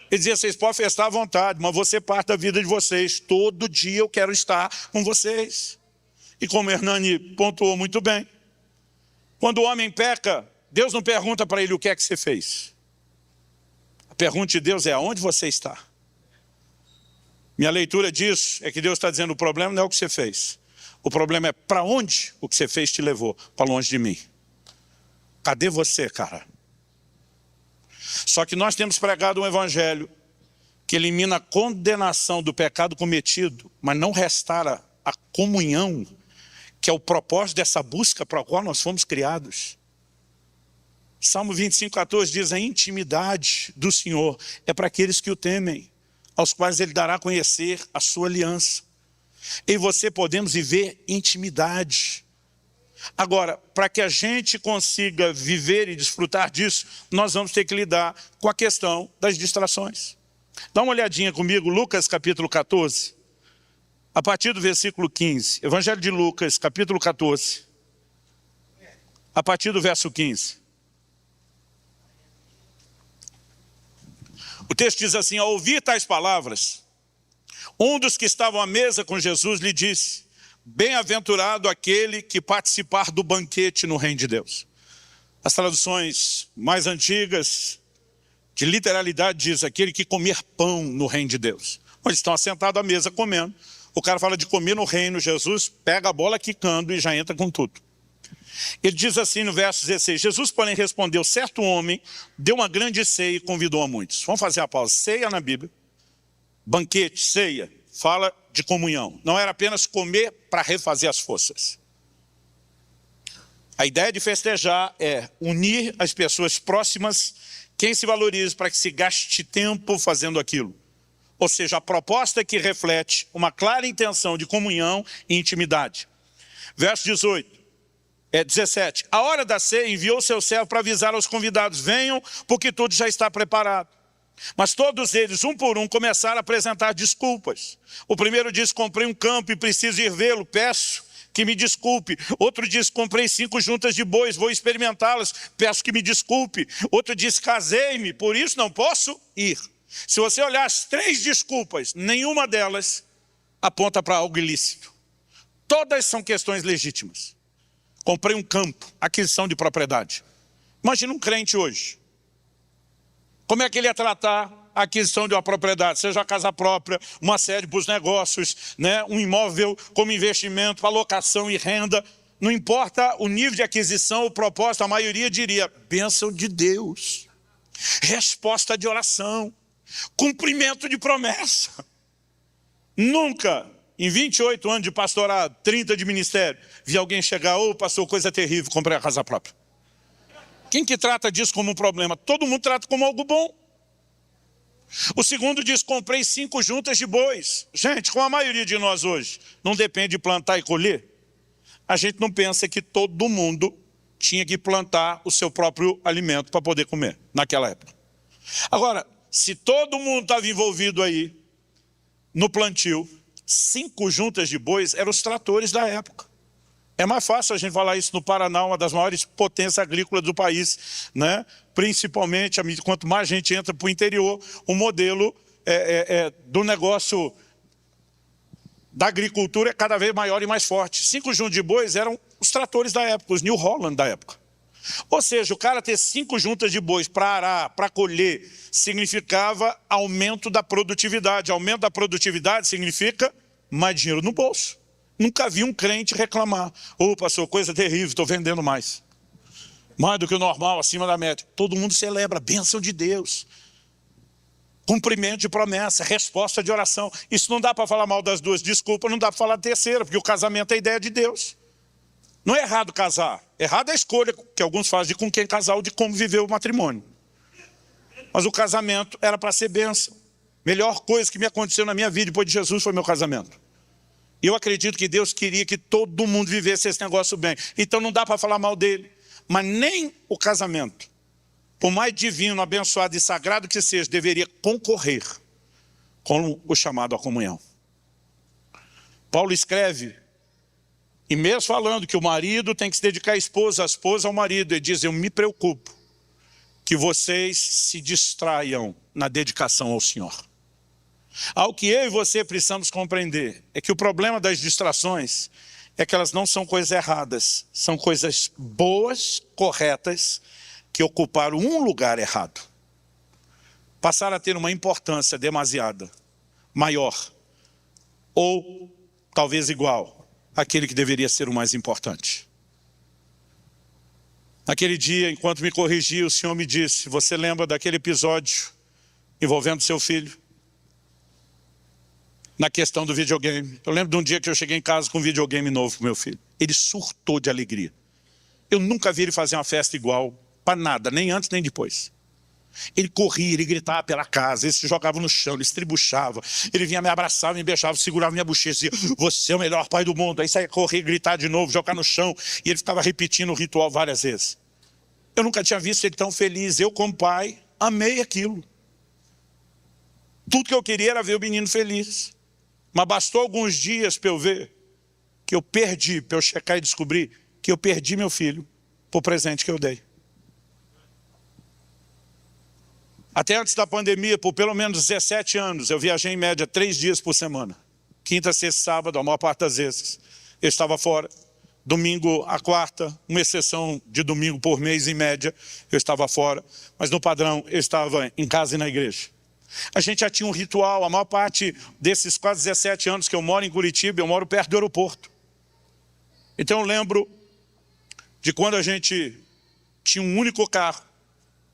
Ele dizia, vocês podem festar à vontade, mas você parte da vida de vocês. Todo dia eu quero estar com vocês. E como Hernani pontuou muito bem, quando o homem peca, Deus não pergunta para ele o que é que você fez. A pergunta de Deus é, aonde você está? Minha leitura disso é que Deus está dizendo, o problema não é o que você fez. O problema é para onde o que você fez te levou, para longe de mim. Cadê você, cara? Só que nós temos pregado um evangelho que elimina a condenação do pecado cometido, mas não restaura a comunhão, que é o propósito dessa busca para a qual nós fomos criados. Salmo 25:14 diz: a intimidade do Senhor é para aqueles que o temem, aos quais Ele dará a conhecer a sua aliança. Eu e você podemos viver intimidade. Agora, para que a gente consiga viver e desfrutar disso, nós vamos ter que lidar com a questão das distrações. Dá uma olhadinha comigo, Lucas capítulo 14, a partir do versículo 15. Evangelho de Lucas, capítulo 14, a partir do verso 15. O texto diz assim: ao ouvir tais palavras, um dos que estavam à mesa com Jesus lhe disse: bem-aventurado aquele que participar do banquete no reino de Deus. As traduções mais antigas, de literalidade, diz aquele que comer pão no reino de Deus. Eles estão assentados à mesa comendo. O cara fala de comer no reino, Jesus pega a bola quicando e já entra com tudo. Ele diz assim no verso 16, Jesus, porém, respondeu: certo homem deu uma grande ceia e convidou a muitos. Vamos fazer a pausa. Ceia na Bíblia, banquete, ceia, fala de comunhão. Não era apenas comer para refazer as forças. A ideia de festejar é unir as pessoas próximas, quem se valoriza, para que se gaste tempo fazendo aquilo. Ou seja, a proposta que reflete uma clara intenção de comunhão e intimidade. Verso 17. A hora da ceia enviou seu servo para avisar aos convidados: venham, porque tudo já está preparado. Mas todos eles, um por um, começaram a apresentar desculpas. O primeiro disse: comprei um campo e preciso ir vê-lo, peço que me desculpe. Outro disse: comprei 5 juntas de bois, vou experimentá-las, peço que me desculpe. Outro disse: casei-me, por isso não posso ir. Se você olhar as 3 desculpas, nenhuma delas aponta para algo ilícito. Todas são questões legítimas. Comprei um campo, aquisição de propriedade. Imagina um crente hoje. Como é que ele ia tratar a aquisição de uma propriedade? Seja a casa própria, uma sede para os negócios, né? Um imóvel como investimento para locação e renda. Não importa o nível de aquisição, o propósito, a maioria diria: bênção de Deus, resposta de oração, cumprimento de promessa. Nunca, em 28 anos de pastorado, 30 de ministério, vi alguém chegar: ô pastor, coisa terrível, comprei a casa própria. Quem que trata disso como um problema? Todo mundo trata como algo bom. O segundo diz: comprei 5 juntas de bois. Gente, como a maioria de nós hoje não depende de plantar e colher, a gente não pensa que todo mundo tinha que plantar o seu próprio alimento para poder comer, naquela época. Agora, se todo mundo estava envolvido aí no plantio, 5 juntas de bois eram os tratores da época. É mais fácil a gente falar isso no Paraná, uma das maiores potências agrícolas do país, né? Principalmente, quanto mais a gente entra para o interior, o modelo do negócio da agricultura é cada vez maior e mais forte. 5 juntas de bois eram os tratores da época, os New Holland da época. Ou seja, o cara ter 5 juntas de bois para arar, para colher, significava aumento da produtividade. Aumento da produtividade significa mais dinheiro no bolso. Nunca vi um crente reclamar: ô pastor, coisa terrível, estou vendendo mais. Mais do que o normal, acima da média. Todo mundo celebra, bênção de Deus. Cumprimento de promessa, resposta de oração. Isso não dá para falar mal das 2 desculpas, não dá para falar da terceira, porque o casamento é a ideia de Deus. Não é errado casar, errado é a escolha que alguns fazem de com quem casar ou de como viver o matrimônio. Mas o casamento era para ser bênção. Melhor coisa que me aconteceu na minha vida depois de Jesus foi meu casamento. Eu acredito que Deus queria que todo mundo vivesse esse negócio bem. Então não dá para falar mal dele. Mas nem o casamento, por mais divino, abençoado e sagrado que seja, deveria concorrer com o chamado à comunhão. Paulo escreve, e mesmo falando que o marido tem que se dedicar à esposa, a esposa ao marido, ele diz: eu me preocupo que vocês se distraiam na dedicação ao Senhor. Algo que eu e você precisamos compreender é que o problema das distrações é que elas não são coisas erradas, são coisas boas, corretas, que ocuparam um lugar errado. Passaram a ter uma importância demasiada, maior, ou talvez igual àquele que deveria ser o mais importante. Naquele dia, enquanto me corrigia, o Senhor me disse: você lembra daquele episódio envolvendo seu filho? Na questão do videogame. Eu lembro de um dia que eu cheguei em casa com um videogame novo para o meu filho. Ele surtou de alegria. Eu nunca vi ele fazer uma festa igual para nada, nem antes nem depois. Ele corria, ele gritava pela casa, ele se jogava no chão, ele estribuchava, ele vinha me abraçar, me beijava, segurava minha bochecha e dizia, você é o melhor pai do mundo. Aí saia correr, gritar de novo, jogar no chão, e ele ficava repetindo o ritual várias vezes. Eu nunca tinha visto ele tão feliz. Eu, como pai, amei aquilo. Tudo que eu queria era ver o menino feliz. Mas bastou alguns dias para eu ver que eu perdi, para eu checar e descobrir que eu perdi meu filho por presente que eu dei. Até antes da pandemia, por pelo menos 17 anos, eu viajei em média 3 dias por semana. Quinta, sexta, sábado, a maior parte das vezes. Eu estava fora. Domingo a quarta, uma exceção de domingo por mês em média, eu estava fora. Mas no padrão, eu estava em casa e na igreja. A gente já tinha um ritual, a maior parte desses quase 17 anos que eu moro em Curitiba, eu moro perto do aeroporto. Então eu lembro de quando a gente tinha um único carro.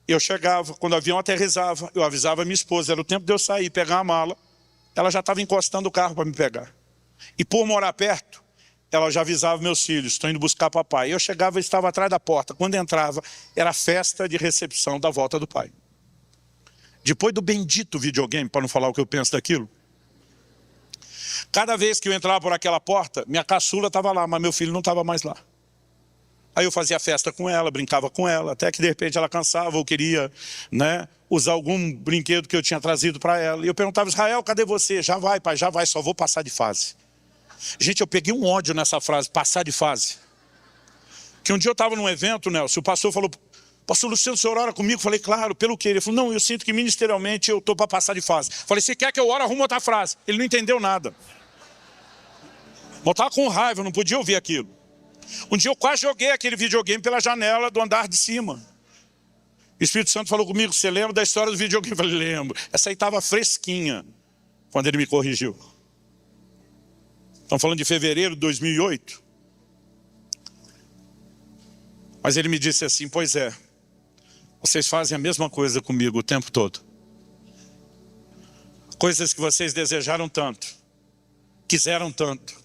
Eu chegava, quando o avião aterrissava, eu avisava a minha esposa, era o tempo de eu sair, pegar a mala, ela já estava encostando o carro para me pegar. E por morar perto, ela já avisava meus filhos, estou indo buscar papai. Eu chegava e estava atrás da porta. Quando entrava, era festa de recepção da volta do pai. Depois do bendito videogame, para não falar o que eu penso daquilo, cada vez que eu entrava por aquela porta, minha caçula estava lá, mas meu filho não estava mais lá. Aí eu fazia festa com ela, brincava com ela, até que de repente ela cansava ou queria, né, usar algum brinquedo que eu tinha trazido para ela. E eu perguntava, Israel, cadê você? Já vai, pai, já vai, só vou passar de fase. Gente, eu peguei um ódio nessa frase, passar de fase. Que um dia eu estava num evento, Nelson, o pastor falou, pastor Luciano, o senhor ora comigo? Eu falei, claro, pelo quê? Ele falou, não, eu sinto que ministerialmente eu estou para passar de fase. Eu falei, você quer que eu ore? Arruma outra frase. Ele não entendeu nada. Eu estava com raiva, eu não podia ouvir aquilo. Um dia eu quase joguei aquele videogame pela janela do andar de cima. O Espírito Santo falou comigo, você lembra da história do videogame? Eu falei, lembro. Essa aí estava fresquinha, quando ele me corrigiu. Estamos falando de fevereiro de 2008. Mas ele me disse assim, pois é, vocês fazem a mesma coisa comigo o tempo todo. Coisas que vocês desejaram tanto, quiseram tanto,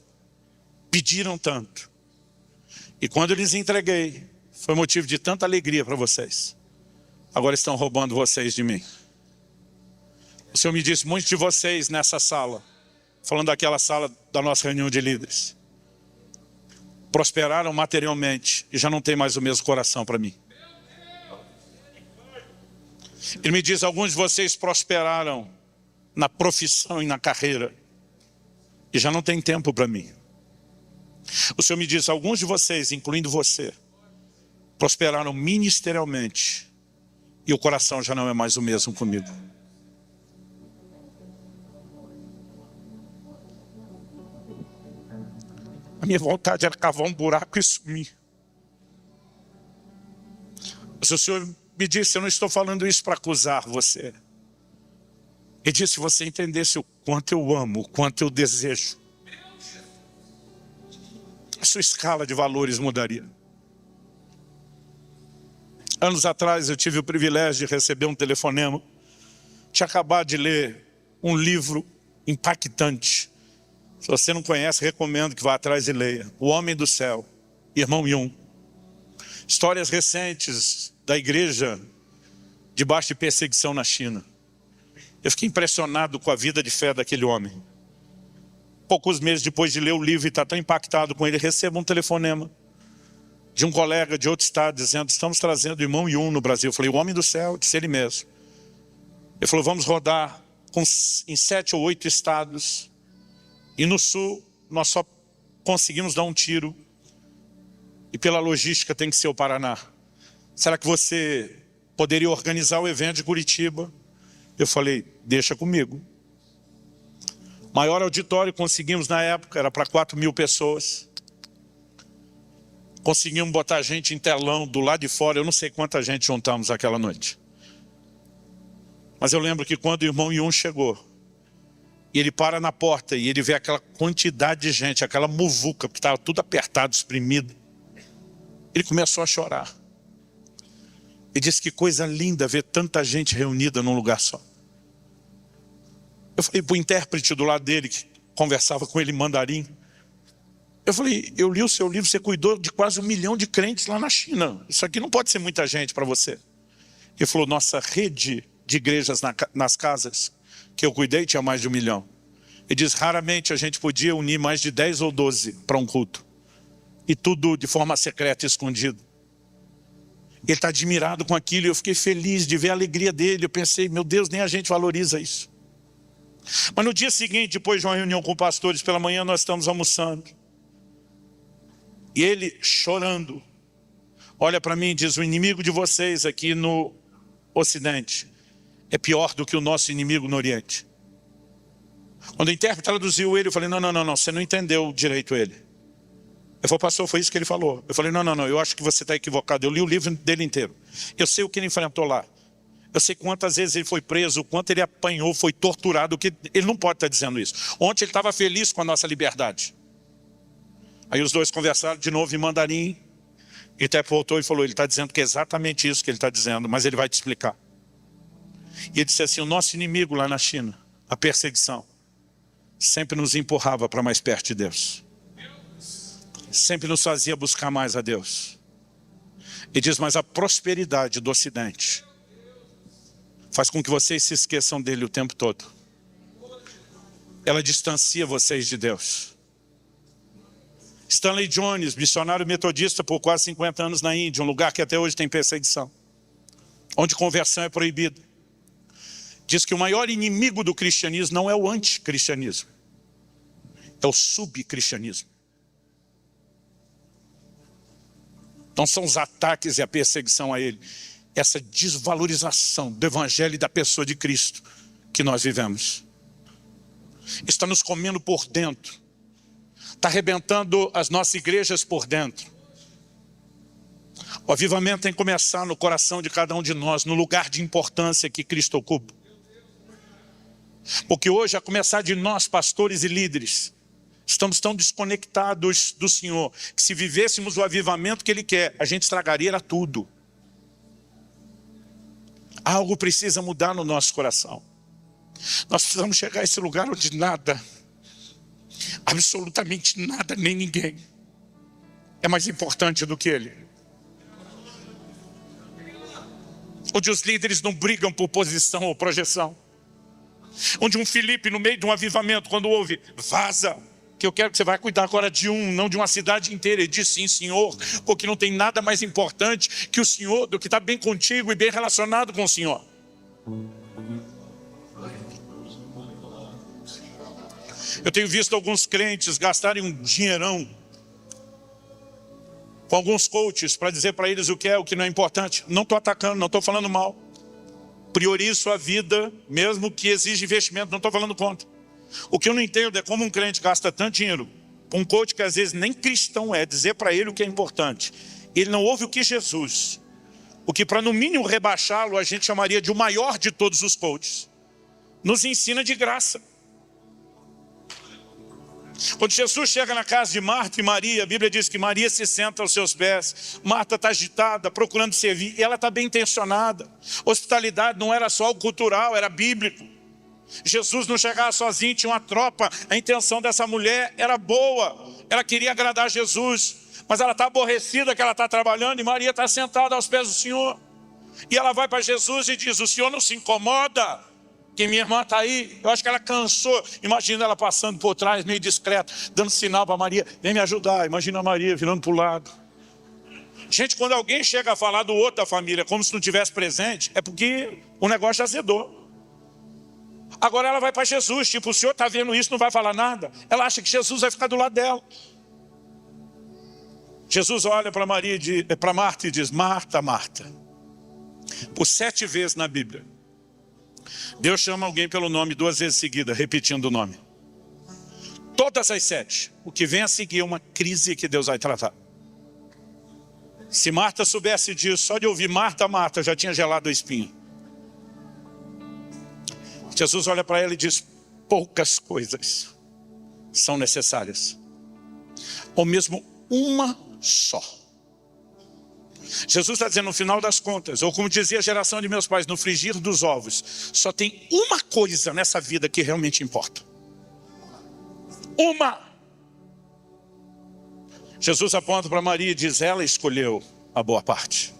pediram tanto. E quando eu lhes entreguei, foi motivo de tanta alegria para vocês. Agora estão roubando vocês de mim. O Senhor me disse, muitos de vocês nessa sala, falando daquela sala da nossa reunião de líderes, prosperaram materialmente e já não tem mais o mesmo coração para mim. Ele me diz, alguns de vocês prosperaram na profissão e na carreira e já não tem tempo para mim. O Senhor me diz, alguns de vocês, incluindo você, prosperaram ministerialmente e o coração já não é mais o mesmo comigo. A minha vontade era cavar um buraco e sumir. Mas o Senhor me disse, eu não estou falando isso para acusar você. Ele disse, se você entendesse o quanto eu amo, o quanto eu desejo, a sua escala de valores mudaria. Anos atrás eu tive o privilégio de receber um telefonema. Tinha acabado de ler um livro impactante. Se você não conhece, recomendo que vá atrás e leia. O Homem do Céu, irmão Yun. Histórias recentes da igreja debaixo de perseguição na China. Eu fiquei impressionado com a vida de fé daquele homem. Poucos meses depois de ler o livro e estar tão impactado com ele, recebo um telefonema de um colega de outro estado dizendo, estamos trazendo o irmão Yun no Brasil. Eu falei, o Homem do Céu, disse ele mesmo. Ele falou, vamos rodar em 7 ou 8 estados. E no sul, nós só conseguimos dar um tiro. E pela logística tem que ser o Paraná. Será que você poderia organizar o evento de Curitiba? Eu falei, deixa comigo. Maior auditório conseguimos na época, era para 4.000 pessoas. Conseguimos botar gente em telão do lado de fora, eu não sei quanta gente juntamos aquela noite. Mas eu lembro que quando o irmão Yun chegou, e ele para na porta e ele vê aquela quantidade de gente, aquela muvuca, porque estava tudo apertado, espremido. Ele começou a chorar. Ele disse que coisa linda ver tanta gente reunida num lugar só. Eu falei para o intérprete do lado dele, que conversava com ele em mandarim, Eu falei, eu li o seu livro, você cuidou de quase 1 milhão de crentes lá na China. Isso aqui não pode ser muita gente para você. Ele falou, nossa rede de igrejas nas casas que eu cuidei tinha mais de 1 milhão. Ele diz, raramente a gente podia unir mais de 10 ou 12 para um culto. E tudo de forma secreta e escondida. Ele está admirado com aquilo e eu fiquei feliz de ver a alegria dele. Eu pensei, meu Deus, nem a gente valoriza isso. Mas no dia seguinte, depois de uma reunião com pastores, pela manhã nós estamos almoçando. E ele chorando, olha para mim e diz, o inimigo de vocês aqui no Ocidente é pior do que o nosso inimigo no Oriente. Quando o intérprete traduziu ele, eu falei, não, você não entendeu direito ele. Ele falou, pastor, foi isso que ele falou. Eu falei, não, eu acho que você está equivocado. Eu li o livro dele inteiro. Eu sei o que ele enfrentou lá. Eu sei quantas vezes ele foi preso, o quanto ele apanhou, foi torturado. Ele não pode estar dizendo isso. Ontem ele estava feliz com a nossa liberdade. Aí os dois conversaram de novo em mandarim. E até voltou e falou, ele está dizendo que é exatamente isso que ele está dizendo, mas ele vai te explicar. E ele disse assim, o nosso inimigo lá na China, a perseguição, sempre nos empurrava para mais perto de Deus. Sempre nos fazia buscar mais a Deus. E diz, mas a prosperidade do Ocidente faz com que vocês se esqueçam dele o tempo todo. Ela distancia vocês de Deus. Stanley Jones, missionário metodista por quase 50 anos na Índia, um lugar que até hoje tem perseguição, onde conversão é proibida. Diz que o maior inimigo do cristianismo não é o anticristianismo, é o subcristianismo. Então são os ataques e a perseguição a ele. Essa desvalorização do evangelho e da pessoa de Cristo que nós vivemos. Está nos comendo por dentro. Está arrebentando as nossas igrejas por dentro. O avivamento tem que começar no coração de cada um de nós, no lugar de importância que Cristo ocupa. Porque hoje, a começar de nós, pastores e líderes, estamos tão desconectados do Senhor, que se vivêssemos o avivamento que Ele quer, a gente estragaria era tudo. Algo precisa mudar no nosso coração. Nós precisamos chegar a esse lugar onde nada, absolutamente nada, nem ninguém, é mais importante do que Ele. Onde os líderes não brigam por posição ou projeção. Onde um Filipe, no meio de um avivamento, quando ouve, vaza, que eu quero que você vai cuidar agora de um, não de uma cidade inteira. Ele diz, sim, Senhor, porque não tem nada mais importante que o Senhor, do que está bem contigo e bem relacionado com o Senhor. Eu tenho visto alguns crentes gastarem um dinheirão com alguns coaches para dizer para eles o que é, o que não é importante. Não estou atacando, não estou falando mal. Priorize sua vida, mesmo que exija investimento, não estou falando contra. O que eu não entendo é como um crente gasta tanto dinheiro com um coach que às vezes nem cristão é, dizer para ele o que é importante. Ele não ouve o que Jesus, o que para no mínimo rebaixá-lo a gente chamaria de o maior de todos os coaches, nos ensina de graça. Quando Jesus chega na casa de Marta e Maria, a Bíblia diz que Maria se senta aos seus pés. Marta está agitada, procurando servir, e ela está bem intencionada. Hospitalidade não era só algo cultural, era bíblico. Jesus não chegava sozinho, tinha uma tropa. A intenção dessa mulher era boa, ela queria agradar Jesus, mas ela está aborrecida que ela está trabalhando, e Maria está sentada aos pés do Senhor. E ela vai para Jesus e diz, o Senhor não se incomoda que minha irmã está aí? Eu acho que ela cansou. Imagina ela passando por trás, meio discreta, dando sinal para Maria, vem me ajudar. Imagina a Maria virando para o lado. Gente, quando alguém chega a falar do outro da família como se não tivesse presente, é porque o negócio já azedou. Agora ela vai para Jesus, tipo, o senhor está vendo isso, não vai falar nada. Ela acha que Jesus vai ficar do lado dela. Jesus olha para Marta e diz, Marta, Marta. Por 7 vezes na Bíblia, Deus chama alguém pelo nome 2 vezes seguidas, repetindo o nome. Todas as 7, o que vem a seguir é uma crise que Deus vai tratar. Se Marta soubesse disso, só de ouvir Marta, Marta, já tinha gelado a espinha. Jesus olha para ela e diz, poucas coisas são necessárias, ou mesmo uma só. Jesus está dizendo, no final das contas, ou como dizia a geração de meus pais, no frigir dos ovos, só tem uma coisa nessa vida que realmente importa. Uma. Jesus aponta para Maria e diz, ela escolheu a boa parte.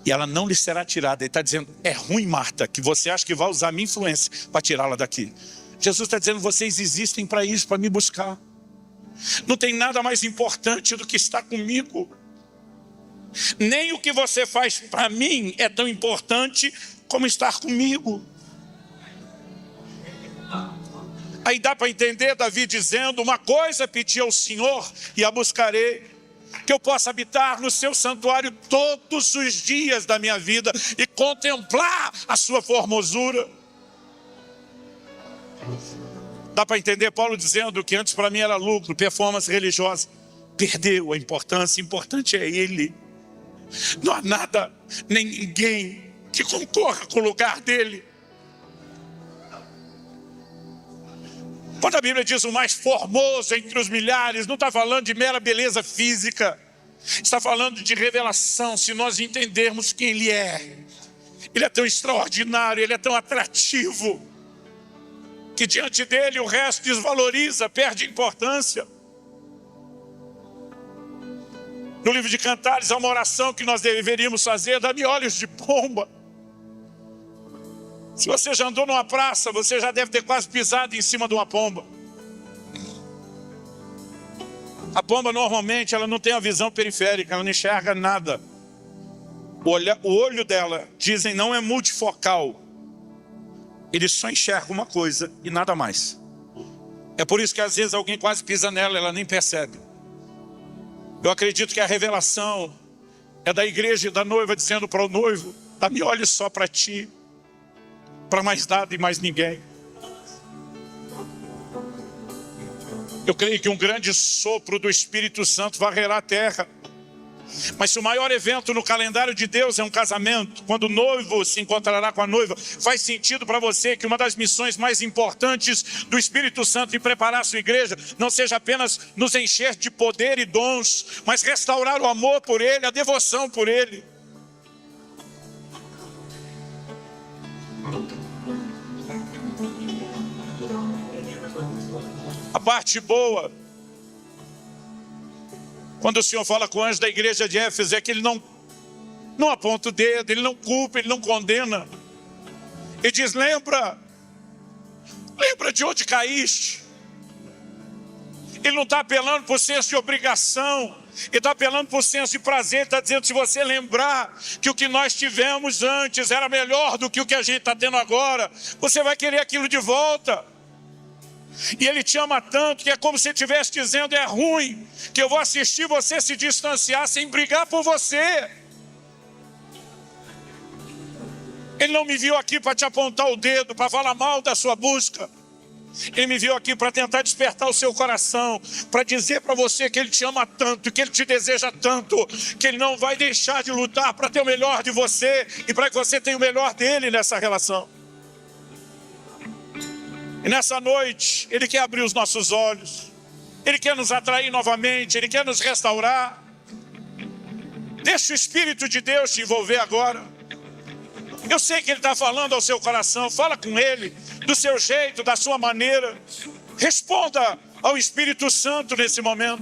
E ela não lhe será tirada. Ele está dizendo, é ruim, Marta, que você acha que vai usar a minha influência para tirá-la daqui. Jesus está dizendo, vocês existem para isso, para me buscar. Não tem nada mais importante do que estar comigo. Nem o que você faz para mim é tão importante como estar comigo. Aí dá para entender Davi dizendo, uma coisa pedi ao Senhor e a buscarei, que eu possa habitar no seu santuário todos os dias da minha vida e contemplar a sua formosura. Dá para entender Paulo dizendo que antes para mim era lucro, performance religiosa. Perdeu a importância, importante é Ele. Não há nada, nem ninguém que concorra com o lugar dele. Quando a Bíblia diz o mais formoso entre os milhares, não está falando de mera beleza física. Está falando de revelação, se nós entendermos quem Ele é. Ele é tão extraordinário, Ele é tão atrativo, que diante dele o resto desvaloriza, perde importância. No livro de Cantares há uma oração que nós deveríamos fazer, dá-me olhos de pomba. Se você já andou numa praça, você já deve ter quase pisado em cima de uma pomba. A pomba normalmente ela não tem a visão periférica, ela não enxerga nada. O olho dela, dizem, não é multifocal. Ele só enxerga uma coisa e nada mais. É por isso que às vezes alguém quase pisa nela, ela nem percebe. Eu acredito que a revelação é da igreja e da noiva dizendo para o noivo, dá-me olhos só para ti, para mais nada e mais ninguém. Eu creio que um grande sopro do Espírito Santo varrerá a terra. Mas se o maior evento no calendário de Deus é um casamento, quando o noivo se encontrará com a noiva, faz sentido para você que uma das missões mais importantes do Espírito Santo em preparar a sua igreja não seja apenas nos encher de poder e dons, mas restaurar o amor por Ele, a devoção por Ele. A parte boa, quando o Senhor fala com o anjo da igreja de Éfeso, é que ele não aponta o dedo, ele não culpa, ele não condena. Ele diz, lembra de onde caíste. Ele não está apelando por senso de obrigação, ele está apelando por senso de prazer. Ele está dizendo, se você lembrar que o que nós tivemos antes era melhor do que o que a gente está tendo agora, você vai querer aquilo de volta. E Ele te ama tanto que é como se Ele estivesse dizendo, é ruim que eu vou assistir você se distanciar sem brigar por você. Ele não me viu aqui para te apontar o dedo, para falar mal da sua busca. Ele me viu aqui para tentar despertar o seu coração, para dizer para você que Ele te ama tanto, que Ele te deseja tanto, que Ele não vai deixar de lutar para ter o melhor de você e para que você tenha o melhor dele nessa relação. E nessa noite, Ele quer abrir os nossos olhos, Ele quer nos atrair novamente, Ele quer nos restaurar. Deixa o Espírito de Deus te envolver agora. Eu sei que Ele está falando ao seu coração, fala com Ele, do seu jeito, da sua maneira. Responda ao Espírito Santo nesse momento.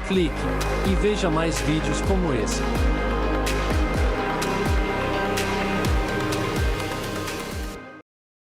Clique e veja mais vídeos como esse.